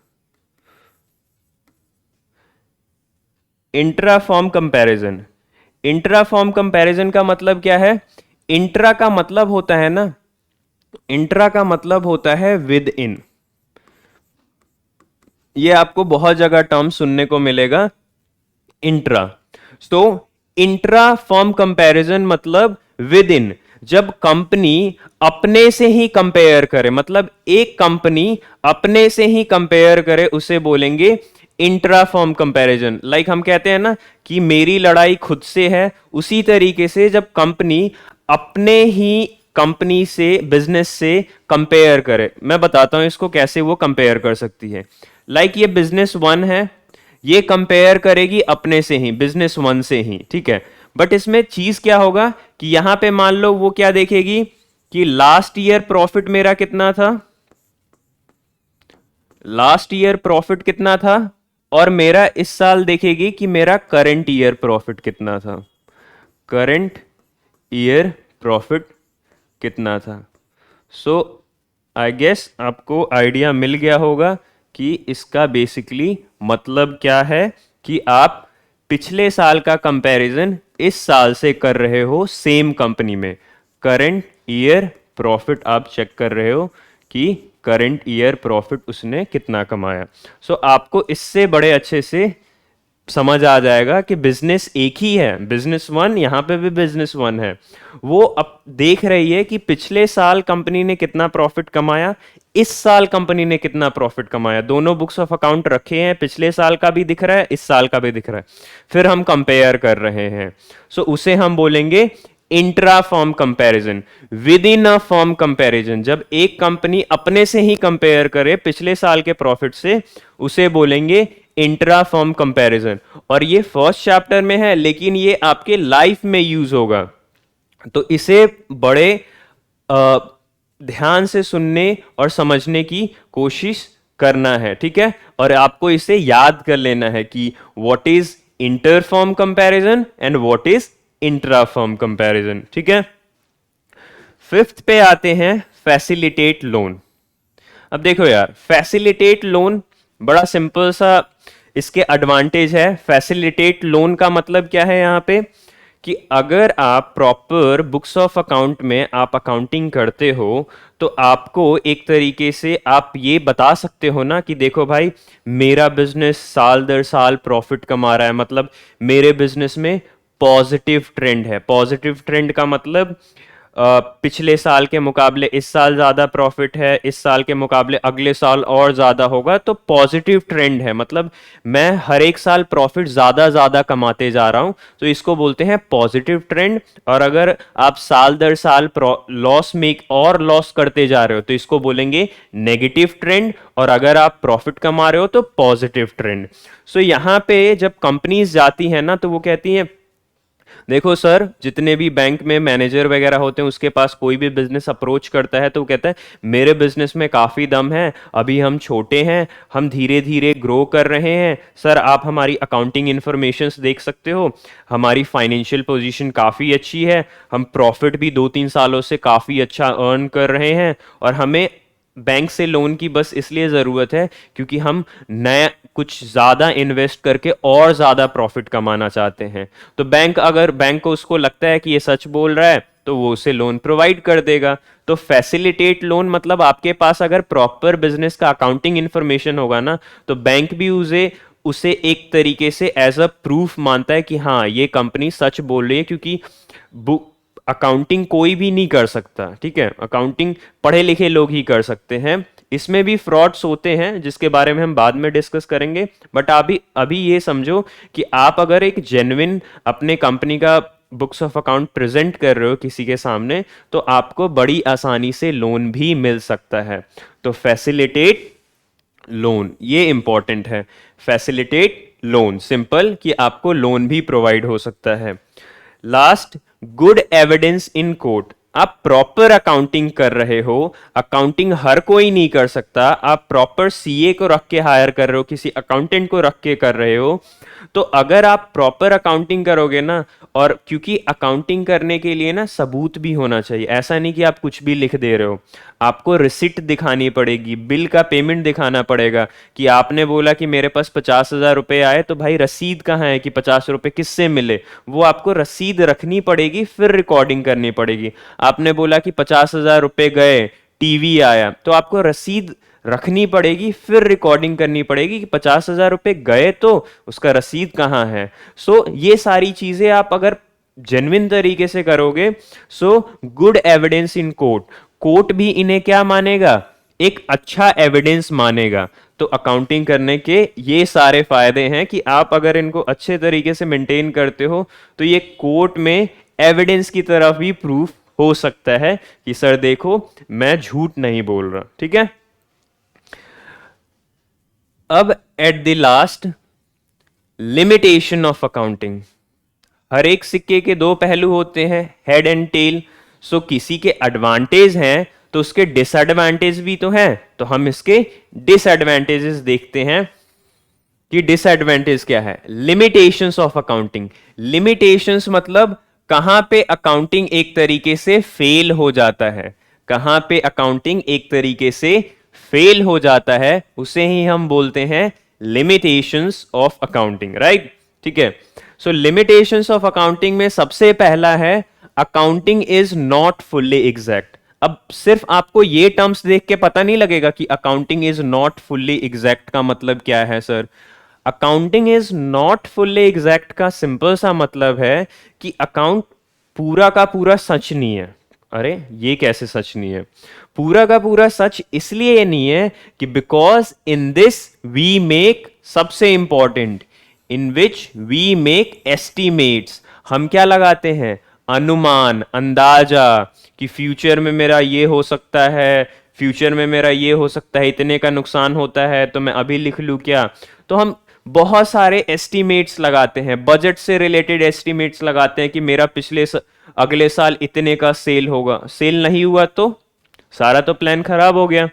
Intra form comparison. Intra form comparison का मतलब क्या है, इंट्रा का मतलब होता है ना, इंट्रा का मतलब होता है विद इन. ये आपको बहुत जगह टर्म सुनने को मिलेगा इंट्रा. तो इंट्रा फॉर्म कंपैरिजन मतलब विद इन. जब कंपनी अपने से ही कंपेयर करे, मतलब एक कंपनी अपने से ही कंपेयर करे, उसे बोलेंगे इंट्रा फॉर्म कंपैरिजन. लाइक हम कहते हैं ना कि मेरी लड़ाई खुद से है, उसी तरीके से जब कंपनी अपने ही कंपनी से, बिजनेस से कंपेयर करे. मैं बताता हूं इसको कैसे वो कंपेयर कर सकती है. लाइक ये बिजनेस वन है, ये कंपेयर करेगी अपने से ही, बिजनेस वन से ही. ठीक है, बट इसमें चीज क्या होगा कि यहां पे मान लो वो क्या देखेगी कि लास्ट ईयर प्रॉफिट मेरा कितना था, लास्ट ईयर प्रॉफिट कितना था, और मेरा इस साल देखेगी कि मेरा करंट ईयर प्रॉफिट कितना था, करंट ईयर प्रॉफिट कितना था. सो आई गेस आपको आइडिया मिल गया होगा कि इसका बेसिकली मतलब क्या है, कि आप पिछले साल का कंपैरिजन इस साल से कर रहे हो सेम कंपनी में. करंट ईयर प्रॉफिट आप चेक कर रहे हो कि करंट ईयर प्रॉफिट उसने कितना कमाया. सो आपको इससे बड़े अच्छे से समझ आ जाएगा कि बिजनेस एक ही है, बिजनेस वन, यहाँ पे भी बिजनेस वन है। वो अब देख रही है कि पिछले साल कंपनी ने कितना प्रॉफिट कमाया, इस साल कंपनी ने कितना प्रॉफिट कमाया, दोनों बुक्स ऑफ अकाउंट रखे हैं, पिछले साल का भी दिख रहा है, इस साल का भी दिख रहा है, फिर हम कंपेयर कर रहे हैं। सो उसे हम बोलेंगे intra form comparison. With in a form comparison, जब एक कंपनी अपने से ही कंपेयर करे पिछले साल के प्रॉफिट से, उसे बोलेंगे इंट्रा फॉर्म कंपैरिजन। और ये फर्स्ट चैप्टर में है, लेकिन ये आपके लाइफ में यूज होगा, तो इसे बड़े ध्यान से सुनने और समझने की कोशिश करना है, ठीक है। और आपको इसे याद कर लेना है कि what is inter form comparison and what is intra form comparison, ठीक है। फिफ्थ पे आते हैं, फैसिलिटेट लोन। अब देखो यार, फैसिलिटेट लोन बड़ा सिंपल सा इसके एडवांटेज है। फैसिलिटेट लोन का मतलब क्या है यहाँ पे, कि अगर आप प्रॉपर बुक्स ऑफ अकाउंट में आप अकाउंटिंग करते हो, तो आपको एक तरीके से आप ये बता सकते हो ना कि देखो भाई, मेरा बिजनेस साल दर साल प्रॉफिट कमा रहा है, मतलब मेरे बिजनेस में पॉजिटिव ट्रेंड है। पॉजिटिव ट्रेंड का मतलब पिछले साल के मुकाबले इस साल ज़्यादा प्रॉफिट है, इस साल के मुकाबले अगले साल और ज़्यादा होगा, तो पॉजिटिव ट्रेंड है, मतलब मैं हर एक साल प्रॉफिट ज़्यादा ज़्यादा कमाते जा रहा हूँ, तो इसको बोलते हैं पॉजिटिव ट्रेंड। और अगर आप साल दर साल लॉस करते जा रहे हो, तो इसको बोलेंगे नेगेटिव ट्रेंड। और अगर आप प्रॉफिट कमा रहे हो तो पॉजिटिव ट्रेंड। सो यहाँ पे जब कंपनीज जाती हैं ना, तो वो कहती हैं देखो सर, जितने भी बैंक में मैनेजर वगैरह होते हैं, उसके पास कोई भी बिजनेस अप्रोच करता है तो वो कहता है मेरे बिजनेस में काफ़ी दम है, अभी हम छोटे हैं, हम धीरे धीरे ग्रो कर रहे हैं, सर आप हमारी अकाउंटिंग इन्फॉर्मेशंस देख सकते हो, हमारी फाइनेंशियल पोजीशन काफ़ी अच्छी है, हम प्रॉफिट भी 2-3 सालों से काफ़ी अच्छा अर्न कर रहे हैं, और हमें बैंक से लोन की बस इसलिए ज़रूरत है क्योंकि हम नया कुछ ज़्यादा इन्वेस्ट करके और ज़्यादा प्रॉफिट कमाना चाहते हैं। तो बैंक को उसको लगता है कि ये सच बोल रहा है, तो वो उसे लोन प्रोवाइड कर देगा। तो फैसिलिटेट लोन मतलब आपके पास अगर प्रॉपर बिजनेस का अकाउंटिंग इंफॉर्मेशन होगा ना, तो बैंक भी उसे उसे एक तरीके से एज अ प्रूफ मानता है कि हाँ, ये कंपनी सच बोल रही है, क्योंकि अकाउंटिंग कोई भी नहीं कर सकता, ठीक है। अकाउंटिंग पढ़े लिखे लोग ही कर सकते हैं। इसमें भी फ्रॉड्स होते हैं जिसके बारे में हम बाद में डिस्कस करेंगे, बट अभी अभी ये समझो कि आप अगर एक जेन्युइन अपने कंपनी का बुक्स ऑफ अकाउंट प्रेजेंट कर रहे हो किसी के सामने, तो आपको बड़ी आसानी से लोन भी मिल सकता है। तो फैसिलिटेट लोन, ये इंपॉर्टेंट है। फैसिलिटेट लोन, सिंपल कि आपको लोन भी प्रोवाइड हो सकता है। Last, good evidence in court. आप प्रॉपर अकाउंटिंग कर रहे हो, अकाउंटिंग हर कोई नहीं कर सकता, आप प्रॉपर सीए को रख के हायर कर रहे हो, किसी अकाउंटेंट को रख के कर रहे हो, तो अगर आप प्रॉपर अकाउंटिंग करोगे ना, और क्योंकि अकाउंटिंग करने के लिए ना सबूत भी होना चाहिए, ऐसा नहीं कि आप कुछ भी लिख दे रहे हो, आपको रिसिट दिखानी पड़ेगी, बिल का पेमेंट दिखाना पड़ेगा कि आपने बोला कि मेरे पास 50,000 रुपए आए, तो भाई रसीद कहाँ है कि 50 रुपए किससे मिले, वो आपको रसीद रखनी पड़ेगी, फिर रिकॉर्डिंग करनी पड़ेगी। आपने बोला कि 50,000 रुपए गए, टीवी आया, तो आपको रसीद रखनी पड़ेगी, फिर रिकॉर्डिंग करनी पड़ेगी कि 50,000 रुपए गए, तो उसका रसीद कहाँ है। सो ये सारी चीजें आप अगर जेन्युइन तरीके से करोगे, so good evidence in court, court भी इन्हें क्या मानेगा, एक अच्छा एविडेंस मानेगा। तो अकाउंटिंग करने के ये सारे फायदे हैं कि आप अगर इनको अच्छे तरीके से मेंटेन करते हो, तो ये कोर्ट में एविडेंस की तरफ भी प्रूफ हो सकता है कि सर देखो, मैं झूठ नहीं बोल रहा, ठीक है। अब at the last, limitation of accounting. हर एक सिक्के के दो पहलू होते हैं, हेड एंड टेल। सो किसी के एडवांटेज हैं तो उसके डिसएडवांटेज भी तो हैं, तो हम इसके डिसएडवांटेजेस देखते हैं कि डिसएडवांटेज क्या है। Limitations of accounting. लिमिटेशंस मतलब कहां पे अकाउंटिंग एक तरीके से फेल हो जाता है, कहां पे अकाउंटिंग एक तरीके से फेल हो जाता है, उसे ही हम बोलते हैं लिमिटेशंस ऑफ अकाउंटिंग, राइट, ठीक है। सो लिमिटेशंस ऑफ अकाउंटिंग में सबसे पहला है, accounting is not fully exact. अब सिर्फ आपको ये टर्म्स देख के पता नहीं लगेगा कि accounting is not fully exact का मतलब क्या है sir. Accounting is not fully exact का सिंपल सा मतलब है कि अकाउंट पूरा का पूरा सच नहीं है। अरे ये कैसे सच नहीं है? पूरा का पूरा सच इसलिए नहीं है कि because in this we make, सबसे important, in which we make estimates. हम क्या लगाते हैं? अनुमान, अंदाजा, कि फ्यूचर में मेरा ये हो सकता है, फ्यूचर में मेरा ये हो सकता है, इतने का नुकसान होता है, तो मैं अभी लिख लूं क्या? तो हम बहुत सारे एस्टिमेट्स लगाते हैं, बजट से रिलेटेड एस्टिमेट्स लगाते हैं कि मेरा अगले साल इतने का सेल होगा। सेल नहीं हुआ तो सारा तो प्लान खराब हो गया।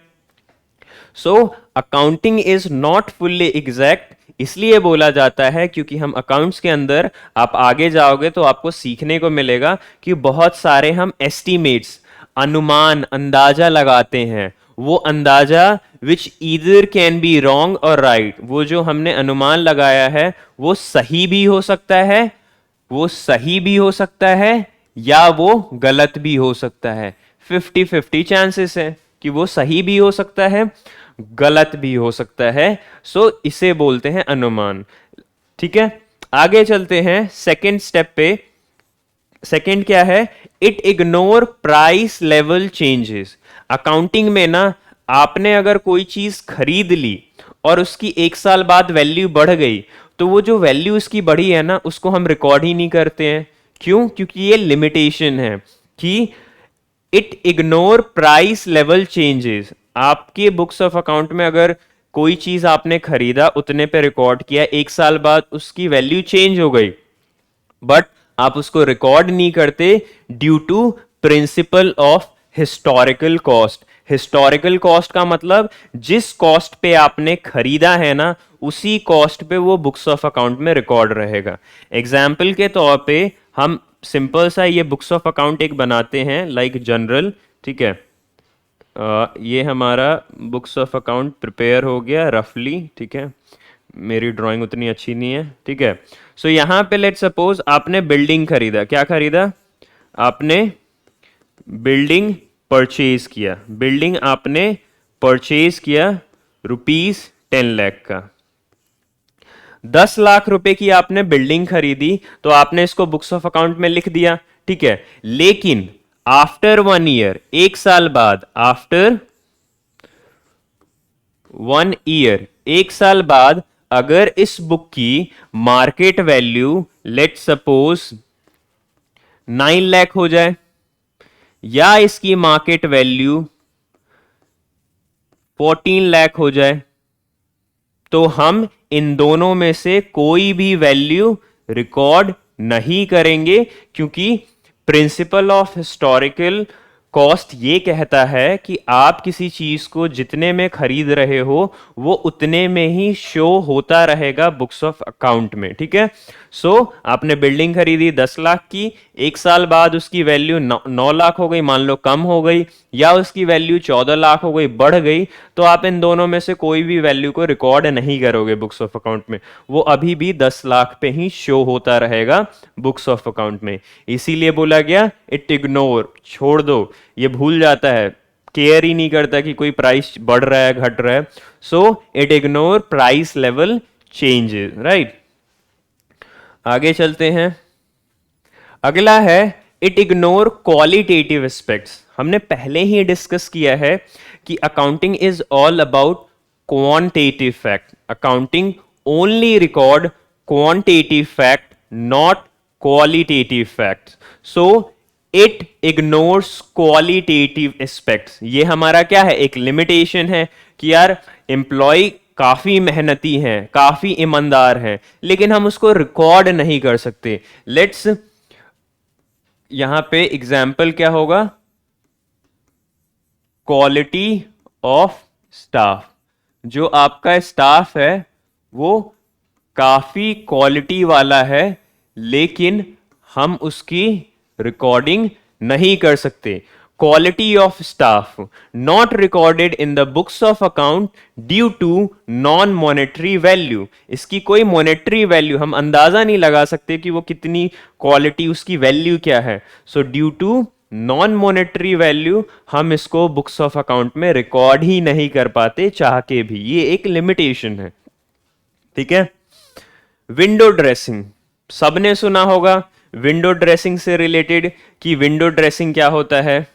So accounting is not fully exact इसलिए बोला जाता है क्योंकि हम अकाउंट्स के अंदर, आप आगे जाओगे तो आपको सीखने को मिलेगा कि बहुत सारे हम एस्टिमेट्स, अनुमान, अंदाजा लगाते हैं। वो अंदाजा विच ईदर कैन बी रॉन्ग और राइट, वो जो हमने अनुमान लगाया है वो सही भी हो सकता है, वो सही भी हो सकता है या वो गलत भी हो सकता है। 50-50 चांसेस है कि वो सही भी हो सकता है, गलत भी हो सकता है। सो इसे बोलते हैं अनुमान। ठीक है, आगे चलते हैं सेकंड स्टेप पे। सेकंड क्या है? It ignore price level changes. Accounting में ना, आपने अगर कोई चीज खरीद ली और उसकी एक साल बाद वैल्यू बढ़ गई, तो वो जो वैल्यू उसकी बढ़ी है ना, उसको हम रिकॉर्ड ही नहीं करते हैं। क्यों? क्योंकि ये लिमिटेशन है कि it ignore price level changes. आपके बुक्स ऑफ अकाउंट में अगर कोई चीज आपने खरीदा, उतने पे रिकॉर्ड किया, एक साल बाद उसकी वैल्यू चेंज हो गई, बट आप उसको रिकॉर्ड नहीं करते due to principle of historical cost. Historical cost का मतलब जिस कॉस्ट पे आपने खरीदा है ना, उसी कॉस्ट पे वो बुक्स ऑफ अकाउंट में रिकॉर्ड रहेगा। एग्जाम्पल के तौर पे हम सिंपल सा ये बुक्स ऑफ अकाउंट एक बनाते हैं, लाइक जनरल। ठीक है, ये हमारा बुक्स ऑफ अकाउंट प्रिपेयर हो गया रफली। ठीक है, मेरी ड्राइंग उतनी अच्छी नहीं है। ठीक है, सो यहाँ पे लेट सपोज आपने बिल्डिंग खरीदा। क्या खरीदा? आपने बिल्डिंग परचेज किया। बिल्डिंग आपने परचेज किया ₹10 लाख का। 10 लाख रुपए की आपने बिल्डिंग खरीदी, तो आपने इसको बुक्स ऑफ अकाउंट में लिख दिया। ठीक है, लेकिन आफ्टर 1 ईयर, एक साल बाद, आफ्टर 1 ईयर, एक साल बाद, अगर इस बुक की market value let suppose 9 lakh हो जाए, या इसकी मार्केट वैल्यू 14 लाख हो जाए, तो हम इन दोनों में से कोई भी वैल्यू रिकॉर्ड नहीं करेंगे, क्योंकि प्रिंसिपल ऑफ हिस्टोरिकल कॉस्ट ये कहता है कि आप किसी चीज को जितने में खरीद रहे हो वो उतने में ही शो होता रहेगा बुक्स ऑफ अकाउंट में। ठीक है, सो आपने बिल्डिंग खरीदी 10 लाख की, एक साल बाद उसकी वैल्यू 9 लाख हो गई, मान लो कम हो गई, या उसकी वैल्यू 14 लाख हो गई, बढ़ गई, तो आप इन दोनों में से कोई भी वैल्यू को रिकॉर्ड नहीं करोगे बुक्स ऑफ अकाउंट में। वो अभी भी 10 लाख पे ही शो होता रहेगा बुक्स ऑफ अकाउंट में। इसीलिए बोला गया इट इग्नोर, छोड़ दो, ये भूल जाता है, केयर ही नहीं करता कि कोई प्राइस बढ़ रहा है घट रहा है। So it ignore price level changes. Right, आगे चलते हैं। अगला है इट इग्नोर क्वालिटेटिव एस्पेक्ट्स। हमने पहले ही डिस्कस किया है कि accounting is all about quantitative fact. Accounting only record quantitative fact, not qualitative fact. So it ignores qualitative aspects. ये हमारा क्या है? एक लिमिटेशन है कि यार एम्प्लॉय काफी मेहनती हैं, काफी ईमानदार हैं, लेकिन हम उसको रिकॉर्ड नहीं कर सकते। लेट्स, यहां पे एग्जाम्पल क्या होगा? Quality of staff. जो आपका स्टाफ है वो काफी क्वालिटी वाला है, लेकिन हम उसकी रिकॉर्डिंग नहीं कर सकते। Quality of staff not recorded in the books of account due to non monetary value. इसकी कोई मॉनेटरी वैल्यू हम अंदाजा नहीं लगा सकते कि वो कितनी क्वालिटी, उसकी वैल्यू क्या है। So due to non monetary value हम इसको बुक्स ऑफ अकाउंट में रिकॉर्ड ही नहीं कर पाते चाह के भी। ये एक लिमिटेशन है। ठीक है, विंडो ड्रेसिंग सबने सुना होगा, विंडो ड्रेसिंग से रिलेटेड कि विंडो ड्रेसिंग क्या होता है।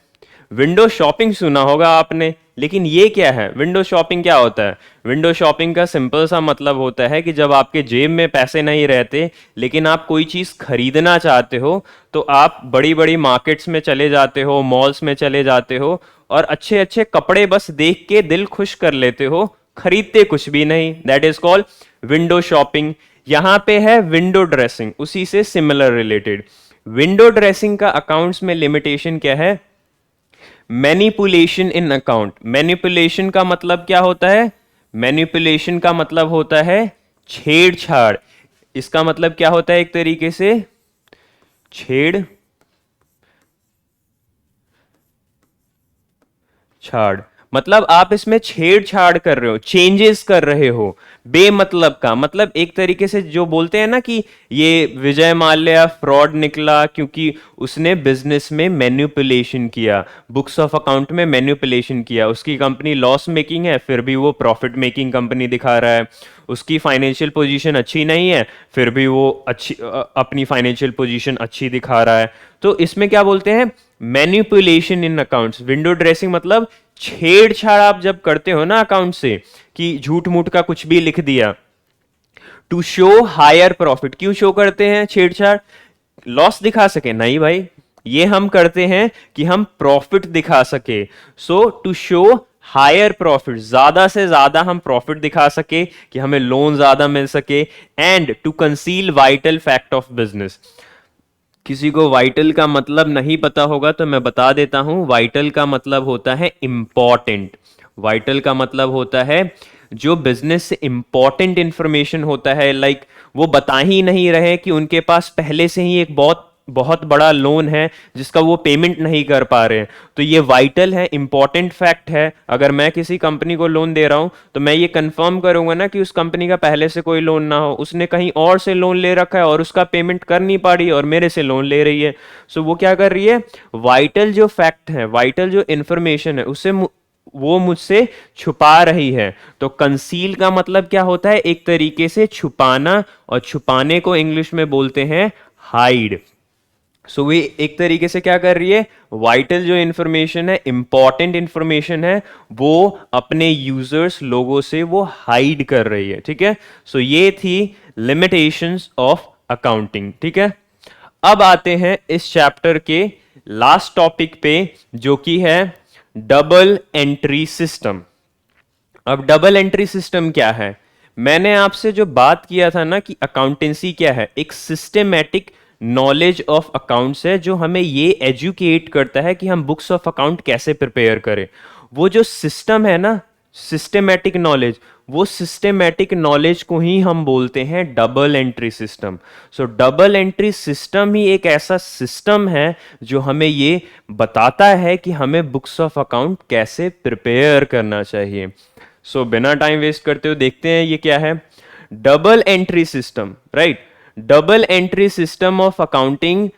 विंडो शॉपिंग सुना होगा आपने, लेकिन ये क्या है, विंडो शॉपिंग क्या होता है? विंडो शॉपिंग का सिंपल सा मतलब होता है कि जब आपके जेब में पैसे नहीं रहते लेकिन आप कोई चीज़ खरीदना चाहते हो, तो आप बड़ी बड़ी मार्केट्स में चले जाते हो, मॉल्स में चले जाते हो और अच्छे अच्छे कपड़े बस देख के दिल खुश कर लेते हो, खरीदते कुछ भी नहीं। That is called window shopping. यहां पे है विंडो ड्रेसिंग, उसी से सिमिलर रिलेटेड। विंडो ड्रेसिंग का अकाउंट्स में लिमिटेशन क्या है? मैनिपुलेशन इन अकाउंट। मैनिपुलेशन का मतलब क्या होता है? मैनिपुलेशन का मतलब होता है छेड़छाड़। इसका मतलब क्या होता है? एक तरीके से छेड़छाड़, मतलब आप इसमें छेड़छाड़ कर रहे हो, चेंजेस कर रहे हो बेमतलब का। मतलब एक तरीके से जो बोलते हैं ना कि ये विजय माल्या फ्रॉड निकला क्योंकि उसने बिजनेस में मैनिपुलेशन किया, बुक्स ऑफ अकाउंट में मैनिपुलेशन किया। उसकी कंपनी लॉस मेकिंग है फिर भी वो प्रॉफिट मेकिंग कंपनी दिखा रहा है। उसकी फाइनेंशियल पोजीशन अच्छी नहीं है फिर भी वो अपनी फाइनेंशियल पोजीशन अच्छी दिखा रहा है। तो इसमें क्या बोलते हैं? मैनिपुलेशन इन अकाउंट्स। विंडो ड्रेसिंग मतलब छेड़छाड़ आप जब करते हो ना अकाउंट से, कि झूठ मूठ का कुछ भी लिख दिया टू शो हायर प्रॉफिट। क्यों शो करते हैं छेड़छाड़? लॉस दिखा सके? नहीं भाई, ये हम करते हैं कि हम प्रॉफिट दिखा सके। सो टू शो हायर प्रॉफिट, ज्यादा से ज्यादा हम प्रॉफिट दिखा सके, कि हमें लोन ज्यादा मिल सके। And to conceal vital fact of business. किसी को वाइटल का मतलब नहीं पता होगा तो मैं बता देता हूं। वाइटल का मतलब होता है इंपॉर्टेंट। वाइटल का मतलब होता है जो बिजनेस से इंपॉर्टेंट इंफॉर्मेशन होता है। लाइक वो बता ही नहीं रहे कि उनके पास पहले से ही एक बहुत बहुत बड़ा लोन है जिसका वो पेमेंट नहीं कर पा रहे हैं, तो ये वाइटल है, इंपॉर्टेंट फैक्ट है। अगर मैं किसी कंपनी को लोन दे रहा हूं तो मैं ये कंफर्म करूंगा ना कि उस कंपनी का पहले से कोई लोन ना हो, उसने कहीं और से लोन ले रखा है और उसका पेमेंट कर नहीं पा रही और मेरे से लोन ले रही है। सो वो क्या कर रही है? वाइटल जो फैक्ट है, वाइटल जो इंफॉर्मेशन है, उससे वो मुझसे छुपा रही है। तो कंसील का मतलब क्या होता है? एक तरीके से छुपाना, और छुपाने को इंग्लिश में बोलते हैं हाइड। सो वे एक तरीके से क्या कर रही है? वाइटल जो इंफॉर्मेशन है, इंपॉर्टेंट इंफॉर्मेशन है, वो अपने यूजर्स लोगों से वो हाइड कर रही है। ठीक है, सो ये थी लिमिटेशंस ऑफ अकाउंटिंग। ठीक है, अब आते हैं इस चैप्टर के लास्ट टॉपिक पे, जो कि है डबल एंट्री सिस्टम। अब डबल एंट्री सिस्टम क्या है? मैंने आपसे जो बात किया था ना कि अकाउंटेंसी क्या है, एक सिस्टेमैटिक नॉलेज ऑफ अकाउंट्स है जो हमें ये एजुकेट करता है कि हम बुक्स ऑफ अकाउंट कैसे प्रिपेयर करें। वो जो सिस्टम है ना, सिस्टेमैटिक नॉलेज, वो सिस्टेमैटिक नॉलेज को ही हम बोलते हैं double entry system. So double entry system ही एक ऐसा सिस्टम है जो हमें ये बताता है कि हमें बुक्स ऑफ अकाउंट कैसे प्रिपेयर करना चाहिए। सो बिना टाइम वेस्ट करते हुए देखते हैं ये क्या है। Double entry system, right? Double entry system of accounting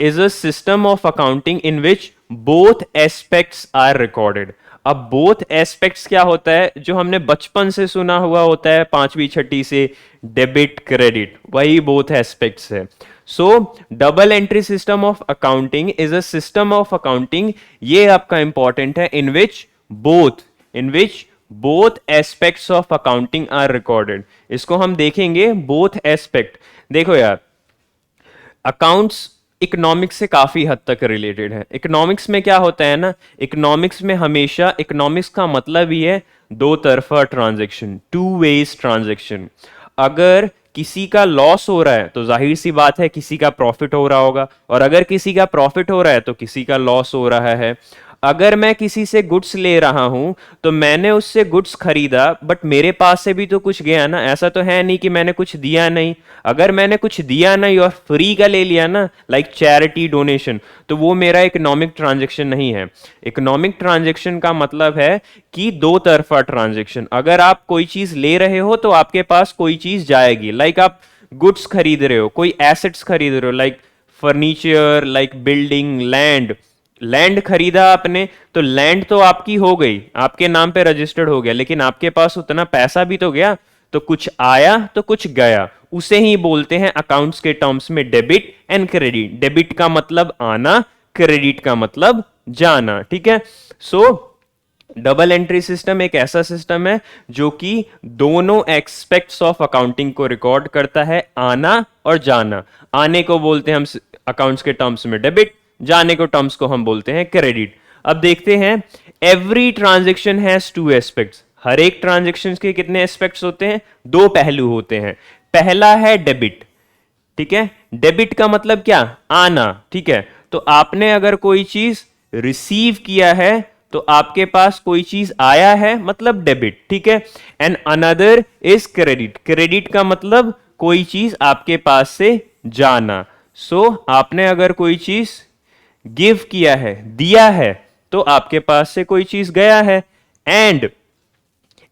is a system of accounting in which both aspects are recorded. अब बोथ एस्पेक्ट्स क्या होता है? जो हमने बचपन से सुना हुआ होता है, पांचवी छठी से, डेबिट क्रेडिट, वही बोथ एस्पेक्ट्स है। So double entry system of accounting is a system of accounting, ये आपका इंपॉर्टेंट है, in which both aspects of accounting are recorded. इसको हम देखेंगे, बोथ एस्पेक्ट। देखो यार, अकाउंट्स इकोनॉमिक्स से काफी हद तक रिलेटेड है। इकोनॉमिक्स में क्या होता है ना, इकोनॉमिक्स में हमेशा, इकोनॉमिक्स का मतलब ही है दो तरफा ट्रांजैक्शन, टू वेज ट्रांजैक्शन। अगर किसी का लॉस हो रहा है तो जाहिर सी बात है किसी का प्रॉफिट हो रहा होगा, और अगर किसी का प्रॉफिट हो रहा है तो किसी का लॉस हो रहा है। अगर मैं किसी से गुड्स ले रहा हूं तो मैंने उससे गुड्स खरीदा, बट मेरे पास से भी तो कुछ गया ना, ऐसा तो है नहीं कि मैंने कुछ दिया नहीं। अगर मैंने कुछ दिया नहीं और फ्री का ले लिया ना, लाइक चैरिटी डोनेशन, तो वो मेरा इकोनॉमिक ट्रांजैक्शन नहीं है। इकोनॉमिक ट्रांजैक्शन का मतलब है कि दो तरफा ट्रांजैक्शन। अगर आप कोई चीज ले रहे हो तो आपके पास कोई चीज जाएगी, लाइक आप गुड्स खरीद रहे हो, कोई एसेट्स खरीद रहे हो, like furniture, like building, land. Land खरीदा आपने तो लैंड तो आपकी हो गई, आपके नाम पे रजिस्टर्ड हो गया, लेकिन आपके पास उतना पैसा भी तो गया। तो कुछ आया तो कुछ गया, उसे ही बोलते हैं अकाउंट्स के टर्म्स में डेबिट एंड क्रेडिट। डेबिट का मतलब आना, क्रेडिट का मतलब जाना, ठीक है। सो डबल एंट्री सिस्टम एक ऐसा सिस्टम है जो कि दोनों एस्पेक्ट्स ऑफ अकाउंटिंग को रिकॉर्ड करता है, आना और जाना। आने को बोलते हैं हम अकाउंट्स के टर्म्स में डेबिट, जाने को टर्म्स को हम बोलते हैं क्रेडिट। अब देखते हैं, every transaction has two aspects. हर एक ट्रांजेक्शन के कितने एस्पेक्ट्स होते हैं? दो पहलू होते हैं। पहला है डेबिट, ठीक है। डेबिट का मतलब क्या? आना, ठीक है। तो आपने अगर कोई चीज रिसीव किया है तो आपके पास कोई चीज आया है, मतलब डेबिट, ठीक है। And another is credit. Credit का मतलब कोई चीज आपके पास से जाना। सो आपने अगर कोई चीज गिव किया है, दिया है, तो आपके पास से कोई चीज गया है। And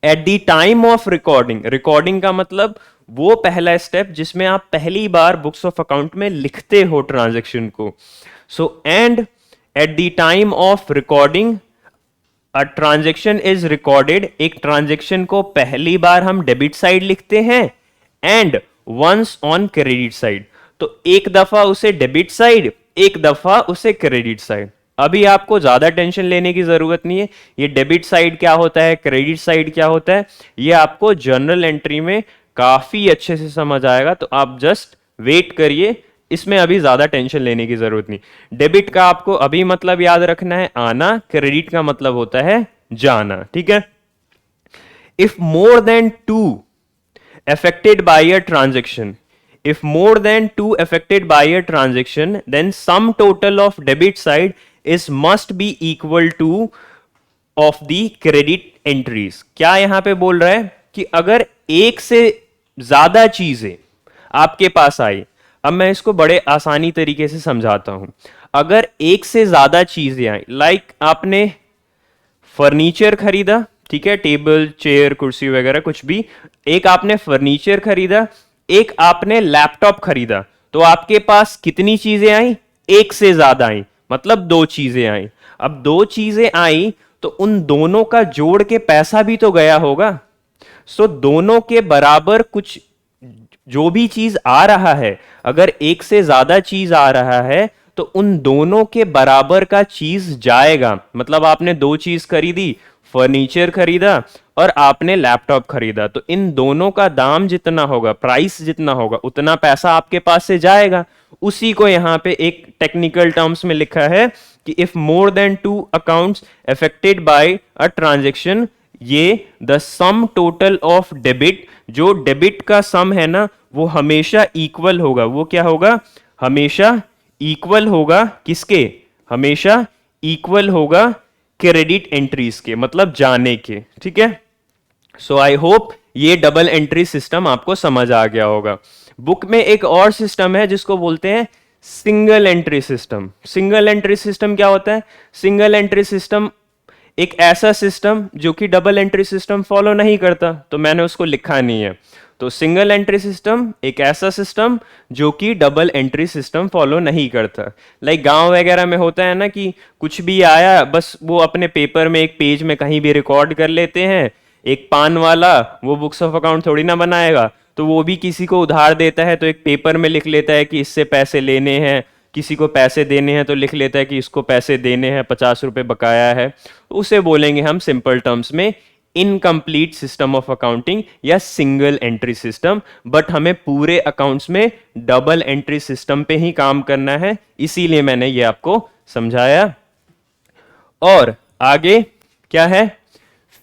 at the time of recording, recording का मतलब वो पहला स्टेप जिसमें आप पहली बार बुक्स ऑफ अकाउंट में लिखते हो ट्रांजैक्शन को। So and at the time of recording a transaction is recorded. एक ट्रांजैक्शन को पहली बार हम डेबिट साइड लिखते हैं and once on credit side. तो एक दफा उसे डेबिट साइड, एक दफा उसे क्रेडिट साइड। अभी आपको ज्यादा टेंशन लेने की जरूरत नहीं है, ये डेबिट साइड क्या होता है, क्रेडिट साइड क्या होता है, ये आपको जर्नल एंट्री में काफी अच्छे से समझ आएगा। तो आप जस्ट वेट करिए, इसमें अभी ज्यादा टेंशन लेने की जरूरत नहीं। डेबिट का आपको अभी मतलब याद रखना है आना, क्रेडिट का मतलब होता है जाना, ठीक है। If more than two affected by a transaction, if more than two affected by a transaction, then sum total of debit side is must be equal to of the credit entries। क्या यहां पे बोल रहा है कि अगर एक से ज्यादा चीजें आपके पास आई, अब मैं इसको बड़े आसानी तरीके से समझाता हूं। अगर एक से ज्यादा चीजें आई, लाइक आपने फर्नीचर खरीदा, ठीक है, टेबल चेयर कुर्सी वगैरह कुछ भी, एक आपने फर्नीचर खरीदा, एक आपने लैपटॉप खरीदा, तो आपके पास कितनी चीजें आई? एक से ज्यादा आई, मतलब दो चीजें आई। अब दो चीजें आई तो उन दोनों का जोड़ के पैसा भी तो गया होगा। सो दोनों के बराबर कुछ जो भी चीज आ रहा है, अगर एक से ज्यादा चीज आ रहा है तो उन दोनों के बराबर का चीज जाएगा। मतलब आपने दो चीज खरीदी, फर्नीचर खरीदा और आपने लैपटॉप खरीदा, तो इन दोनों का दाम जितना होगा, प्राइस जितना होगा, उतना पैसा आपके पास से जाएगा। उसी को यहां पे एक टेक्निकल टर्म्स में लिखा है कि if more than two accounts affected by a transaction, ये the sum total of debit, जो डेबिट का सम है ना, वो हमेशा इक्वल होगा। वो क्या होगा? हमेशा इक्वल होगा किसके? हमेशा इक्वल होगा क्रेडिट एंट्रीज के, मतलब जाने के, ठीक है। सो आई होप ये डबल एंट्री सिस्टम आपको समझ आ गया होगा। बुक में एक और सिस्टम है जिसको बोलते हैं single entry system. Single entry system क्या होता है? सिंगल एंट्री सिस्टम एक ऐसा सिस्टम जो कि डबल एंट्री सिस्टम फॉलो नहीं करता, तो मैंने उसको लिखा नहीं है। तो सिंगल एंट्री सिस्टम एक ऐसा सिस्टम जो कि डबल एंट्री सिस्टम फॉलो नहीं करता। लाइक गांव वगैरह में होता है ना कि कुछ भी आया, बस वो अपने पेपर में एक पेज में कहीं भी रिकॉर्ड कर लेते हैं। एक पान वाला वो बुक्स ऑफ अकाउंट थोड़ी ना बनाएगा, तो वो भी किसी को उधार देता है तो एक पेपर में लिख लेता है कि इससे पैसे लेने हैं, किसी को पैसे देने हैं तो लिख लेता है कि इसको पैसे देने हैं, 50 रुपए बकाया है। उसे बोलेंगे हम सिंपल टर्म्स में इनकम्प्लीट सिस्टम ऑफ अकाउंटिंग या सिंगल एंट्री सिस्टम। बट हमें पूरे अकाउंट्स में डबल एंट्री सिस्टम पे ही काम करना है, इसीलिए मैंने ये आपको समझाया। और आगे क्या है?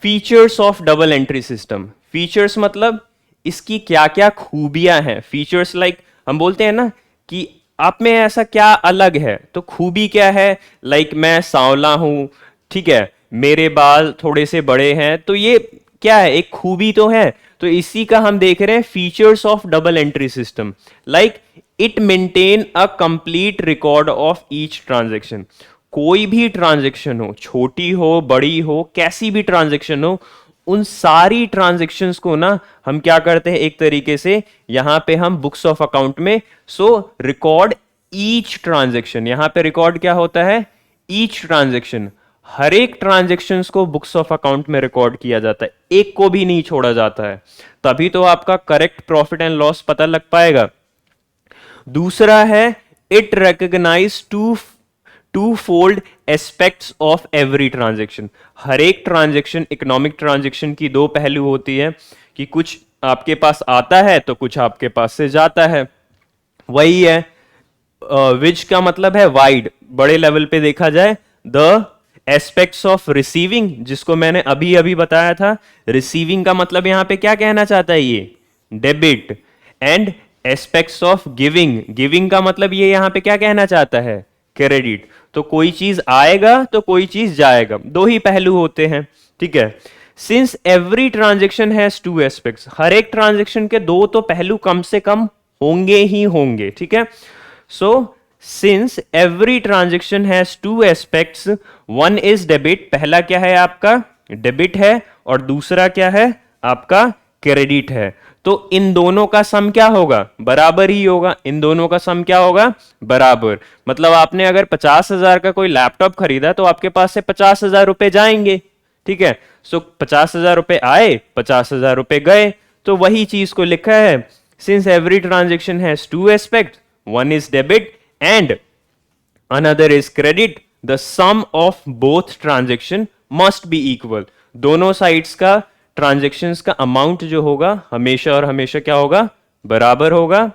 Features of double entry system. Features मतलब इसकी क्या क्या खूबियां हैं। फीचर्स लाइक हम बोलते हैं ना कि आप में ऐसा क्या अलग है, तो खूबी क्या है? लाइक मैं सांवला हूं, ठीक है, मेरे बाल थोड़े से बड़े हैं, तो ये क्या है? एक खूबी तो है। तो इसी का हम देख रहे हैं features of double entry system. Like it maintain a complete record of each transaction. कोई भी ट्रांजैक्शन हो, छोटी हो बड़ी हो, कैसी भी ट्रांजैक्शन हो, उन सारी ट्रांजैक्शंस को ना हम क्या करते हैं, एक तरीके से यहां पे हम बुक्स ऑफ अकाउंट में रिकॉर्ड ईच ट्रांजैक्शन। यहां पे रिकॉर्ड क्या होता है? ईच ट्रांजैक्शन, हर एक ट्रांजेक्शन्स को बुक्स ऑफ अकाउंट में रिकॉर्ड किया जाता है, एक को भी नहीं छोड़ा जाता है, तभी तो आपका करेक्ट प्रॉफिट एंड लॉस पता लग पाएगा। दूसरा है it recognise two fold aspects of every transaction. हर एक ट्रांजेक्शन, इकोनॉमिक ट्रांजेक्शन की दो पहलू होती है कि कुछ आपके पास आता है तो कुछ आपके पास से जाता है। वही है विच का मतलब है वाइड, बड़े लेवल पे देखा जाए। द एस्पेक्ट्स ऑफ रिसीविंग, जिसको मैंने अभी अभी बताया था, रिसीविंग का मतलब यहां पे क्या कहना चाहता है, ये debit. And aspects of giving, giving का मतलब ये यहां पे क्या कहना चाहता है, क्रेडिट। तो कोई चीज आएगा तो कोई चीज जाएगा, दो ही पहलू होते हैं, ठीक है। Since every transaction has two aspects, हर एक ट्रांजेक्शन के दो तो पहलू कम से कम होंगे ही होंगे, ठीक है। So since every transaction has two aspects, one is debit, पहला क्या है आपका डेबिट है, और दूसरा क्या है आपका क्रेडिट है। तो इन दोनों का सम क्या होगा, बराबर ही होगा। इन दोनों का सम क्या होगा, बराबर। मतलब आपने अगर 50,000 का कोई लैपटॉप खरीदा तो आपके पास से 50,000 रुपए जाएंगे, ठीक है। सो 50,000 रुपए आए, 50,000 रुपए गए, तो वही चीज को लिखा है, since every transaction has two aspect, one is debit and another is credit, the sum of both transaction must be equal. दोनों साइड्स का ट्रांजेक्शन्स का अमाउंट जो होगा हमेशा और हमेशा क्या होगा, बराबर होगा।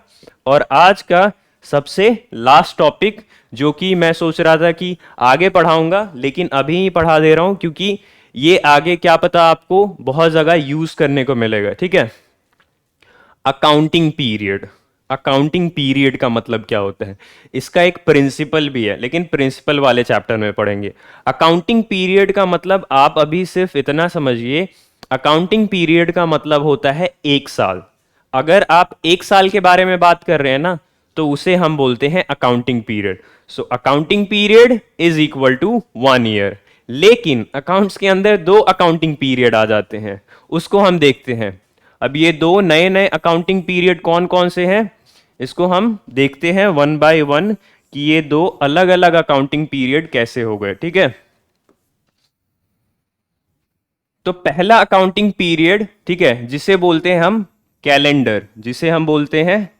और आज का सबसे लास्ट टॉपिक, जो कि मैं सोच रहा था कि आगे पढ़ाऊंगा, लेकिन अभी ही पढ़ा दे रहा हूं क्योंकि ये आगे क्या पता आपको बहुत जगह यूज करने को मिलेगा, ठीक है। अकाउंटिंग पीरियड, अकाउंटिंग पीरियड का मतलब क्या होता है, इसका एक प्रिंसिपल भी है, लेकिन प्रिंसिपल वाले चैप्टर में पढ़ेंगे। अकाउंटिंग पीरियड का मतलब आप अभी सिर्फ इतना समझिए, अकाउंटिंग पीरियड का मतलब होता है एक साल। अगर आप एक साल के बारे में बात कर रहे हैं ना, तो उसे हम बोलते हैं accounting period. So accounting period is equal to 1 year. लेकिन अकाउंट्स के अंदर दो अकाउंटिंग पीरियड आ जाते हैं, उसको हम देखते हैं। अब ये दो नए नए अकाउंटिंग पीरियड कौन कौन से हैं, इसको हम देखते हैं वन बाय वन कि ये दो अलग अलग अकाउंटिंग पीरियड कैसे हो गए, ठीक है। तो पहला अकाउंटिंग पीरियड, ठीक है, जिसे बोलते हैं हम कैलेंडर, जिसे हम बोलते हैं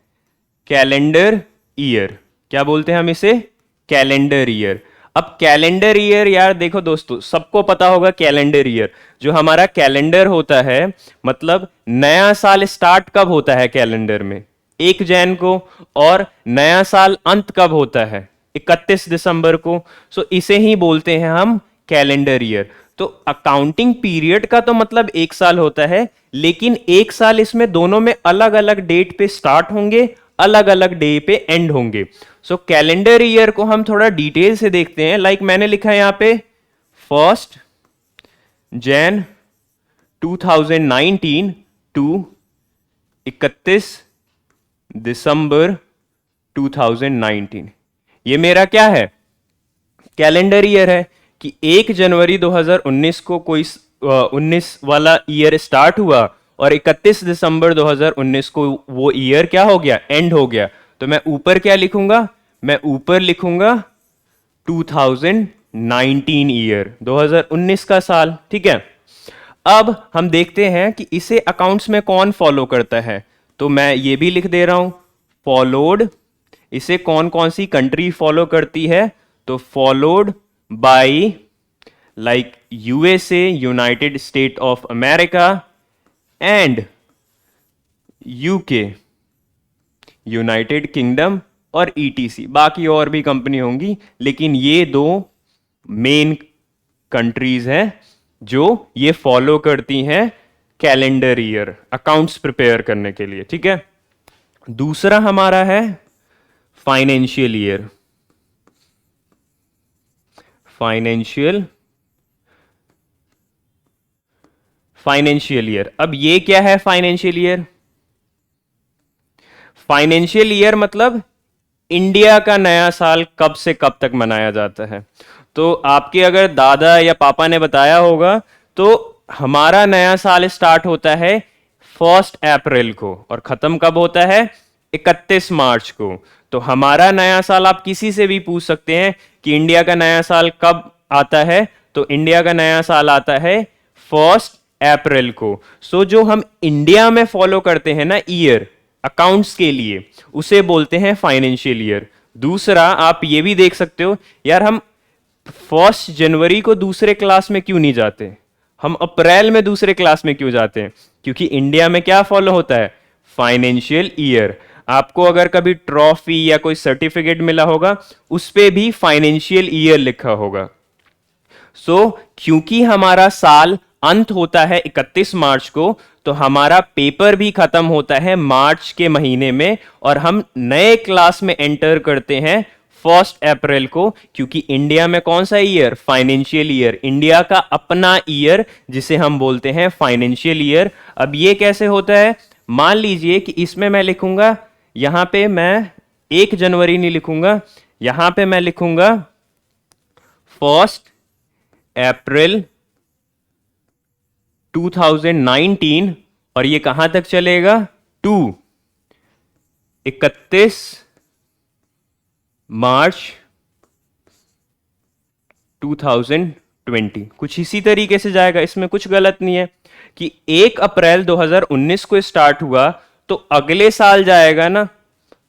कैलेंडर ईयर। क्या बोलते हैं हम इसे, कैलेंडर ईयर। अब कैलेंडर ईयर, यार देखो दोस्तों, सबको पता होगा कैलेंडर ईयर, जो हमारा कैलेंडर होता है, मतलब नया साल स्टार्ट कब होता है कैलेंडर में, 1 जैन को, और नया साल अंत कब होता है, 31 दिसंबर को। सो इसे ही बोलते हैं हम कैलेंडर ईयर। तो अकाउंटिंग पीरियड का तो मतलब 1 साल होता है, लेकिन 1 साल इसमें दोनों में अलग अलग डेट पे स्टार्ट होंगे, अलग अलग डे पे एंड होंगे। सो कैलेंडर ईयर को हम थोड़ा डिटेल से देखते हैं। लाइक मैंने लिखा है यहां पे 1 जैन 2019 टू 31 दिसंबर 2019। ये मेरा क्या है, कैलेंडर ईयर है कि 1 जनवरी 2019 को कोई 19 वाला ईयर स्टार्ट हुआ और 31 दिसंबर 2019 को वो ईयर क्या हो गया, एंड हो गया। तो मैं ऊपर क्या लिखूंगा, मैं ऊपर लिखूंगा 2019 ईयर, 2019 का साल, ठीक है। अब हम देखते हैं कि इसे अकाउंट्स में कौन फॉलो करता है, तो मैं ये भी लिख दे रहा हूं फॉलोड। इसे कौन कौन सी कंट्री फॉलो करती है, तो followed by like USA, United state of America, and UK, United kingdom, और ईटीसी। बाकी और भी कंपनी होंगी, लेकिन ये दो मेन कंट्रीज हैं जो ये फॉलो करती हैं कैलेंडर ईयर अकाउंट्स प्रिपेयर करने के लिए, ठीक है। दूसरा हमारा है फाइनेंशियल ईयर। फाइनेंशियल ईयर, अब ये क्या है फाइनेंशियल ईयर, फाइनेंशियल ईयर मतलब इंडिया का नया साल कब से कब तक मनाया जाता है। तो आपके अगर दादा या पापा ने बताया होगा, तो हमारा नया साल स्टार्ट होता है 1 अप्रैल को और खत्म कब होता है, 31 मार्च को। तो हमारा नया साल आप किसी से भी पूछ सकते हैं कि इंडिया का नया साल कब आता है, तो इंडिया का नया साल आता है 1 अप्रैल को। सो जो हम इंडिया में फॉलो करते हैं ना ईयर अकाउंट्स के लिए, उसे बोलते हैं फाइनेंशियल ईयर। दूसरा आप ये भी देख सकते हो यार, हम 1 जनवरी को दूसरे क्लास में क्यों नहीं जाते, हम अप्रैल में दूसरे क्लास में क्यों जाते हैं? क्योंकि इंडिया में क्या फॉलो होता है? Financial year. आपको अगर कभी ट्रॉफी या कोई सर्टिफिकेट मिला होगा उस पे भी फाइनेंशियल ईयर लिखा होगा। क्योंकि हमारा साल अंत होता है 31 मार्च को, तो हमारा पेपर भी खत्म होता है मार्च के महीने में, और हम नए क्लास में एंटर करते हैं 1 अप्रैल को। क्योंकि इंडिया में कौन सा ईयर? फाइनेंशियल ईयर, इंडिया का अपना ईयर जिसे हम बोलते हैं फाइनेंशियल ईयर। अब ये कैसे होता है? मान लीजिए कि इसमें मैं लिखूंगा, यहां पे मैं 1 जनवरी नहीं लिखूंगा, यहां पे मैं लिखूंगा 1 अप्रैल 2019, और ये कहां तक चलेगा? 31 मार्च 2020। कुछ इसी तरीके से जाएगा, इसमें कुछ गलत नहीं है कि 1 अप्रैल 2019 को स्टार्ट हुआ तो अगले साल जाएगा ना,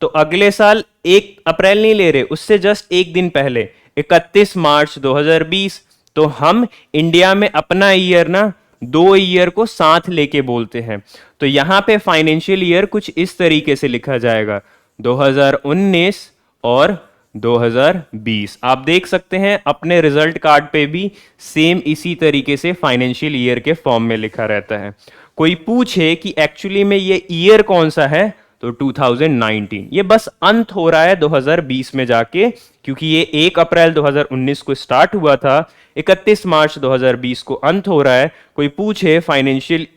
तो अगले साल 1 अप्रैल नहीं ले रहे, उससे जस्ट एक दिन पहले 31 मार्च 2020। तो हम इंडिया में अपना ईयर ना 2 ईयर को साथ लेके बोलते हैं। तो यहां पे फाइनेंशियल ईयर कुछ इस तरीके से लिखा जाएगा, 2019 और 2020। आप देख सकते हैं अपने रिजल्ट कार्ड पे भी सेम इसी तरीके से फाइनेंशियल ईयर के फॉर्म में लिखा रहता है। कोई पूछे कि एक्चुअली में ये ईयर कौन सा है, तो 2019। ये बस अंत हो रहा है 2020 में जाके, क्योंकि ये 1 अप्रैल 2019 को स्टार्ट हुआ था, 31 मार्च 2020 को अंत हो रहा है। कोई पूछे फाइनेंशियल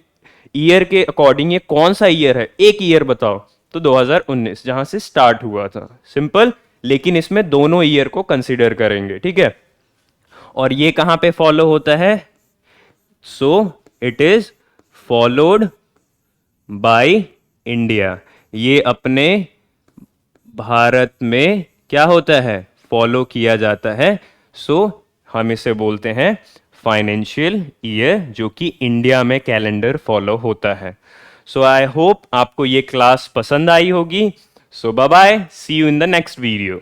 ईयर के अकॉर्डिंग ये कौन सा ईयर है, एक ईयर बताओ, तो 2019 जहां से स्टार्ट हुआ था। सिंपल, लेकिन इसमें दोनों ईयर को कंसीडर करेंगे, ठीक है। और ये कहां पे फॉलो होता है? So it is followed by India. ये अपने भारत में क्या होता है? फॉलो किया जाता है। सो हम इसे बोलते हैं फाइनेंशियल ईयर, जो कि इंडिया में कैलेंडर फॉलो होता है। सो आई होप आपको ये क्लास पसंद आई होगी। So bye bye, see you in the next video.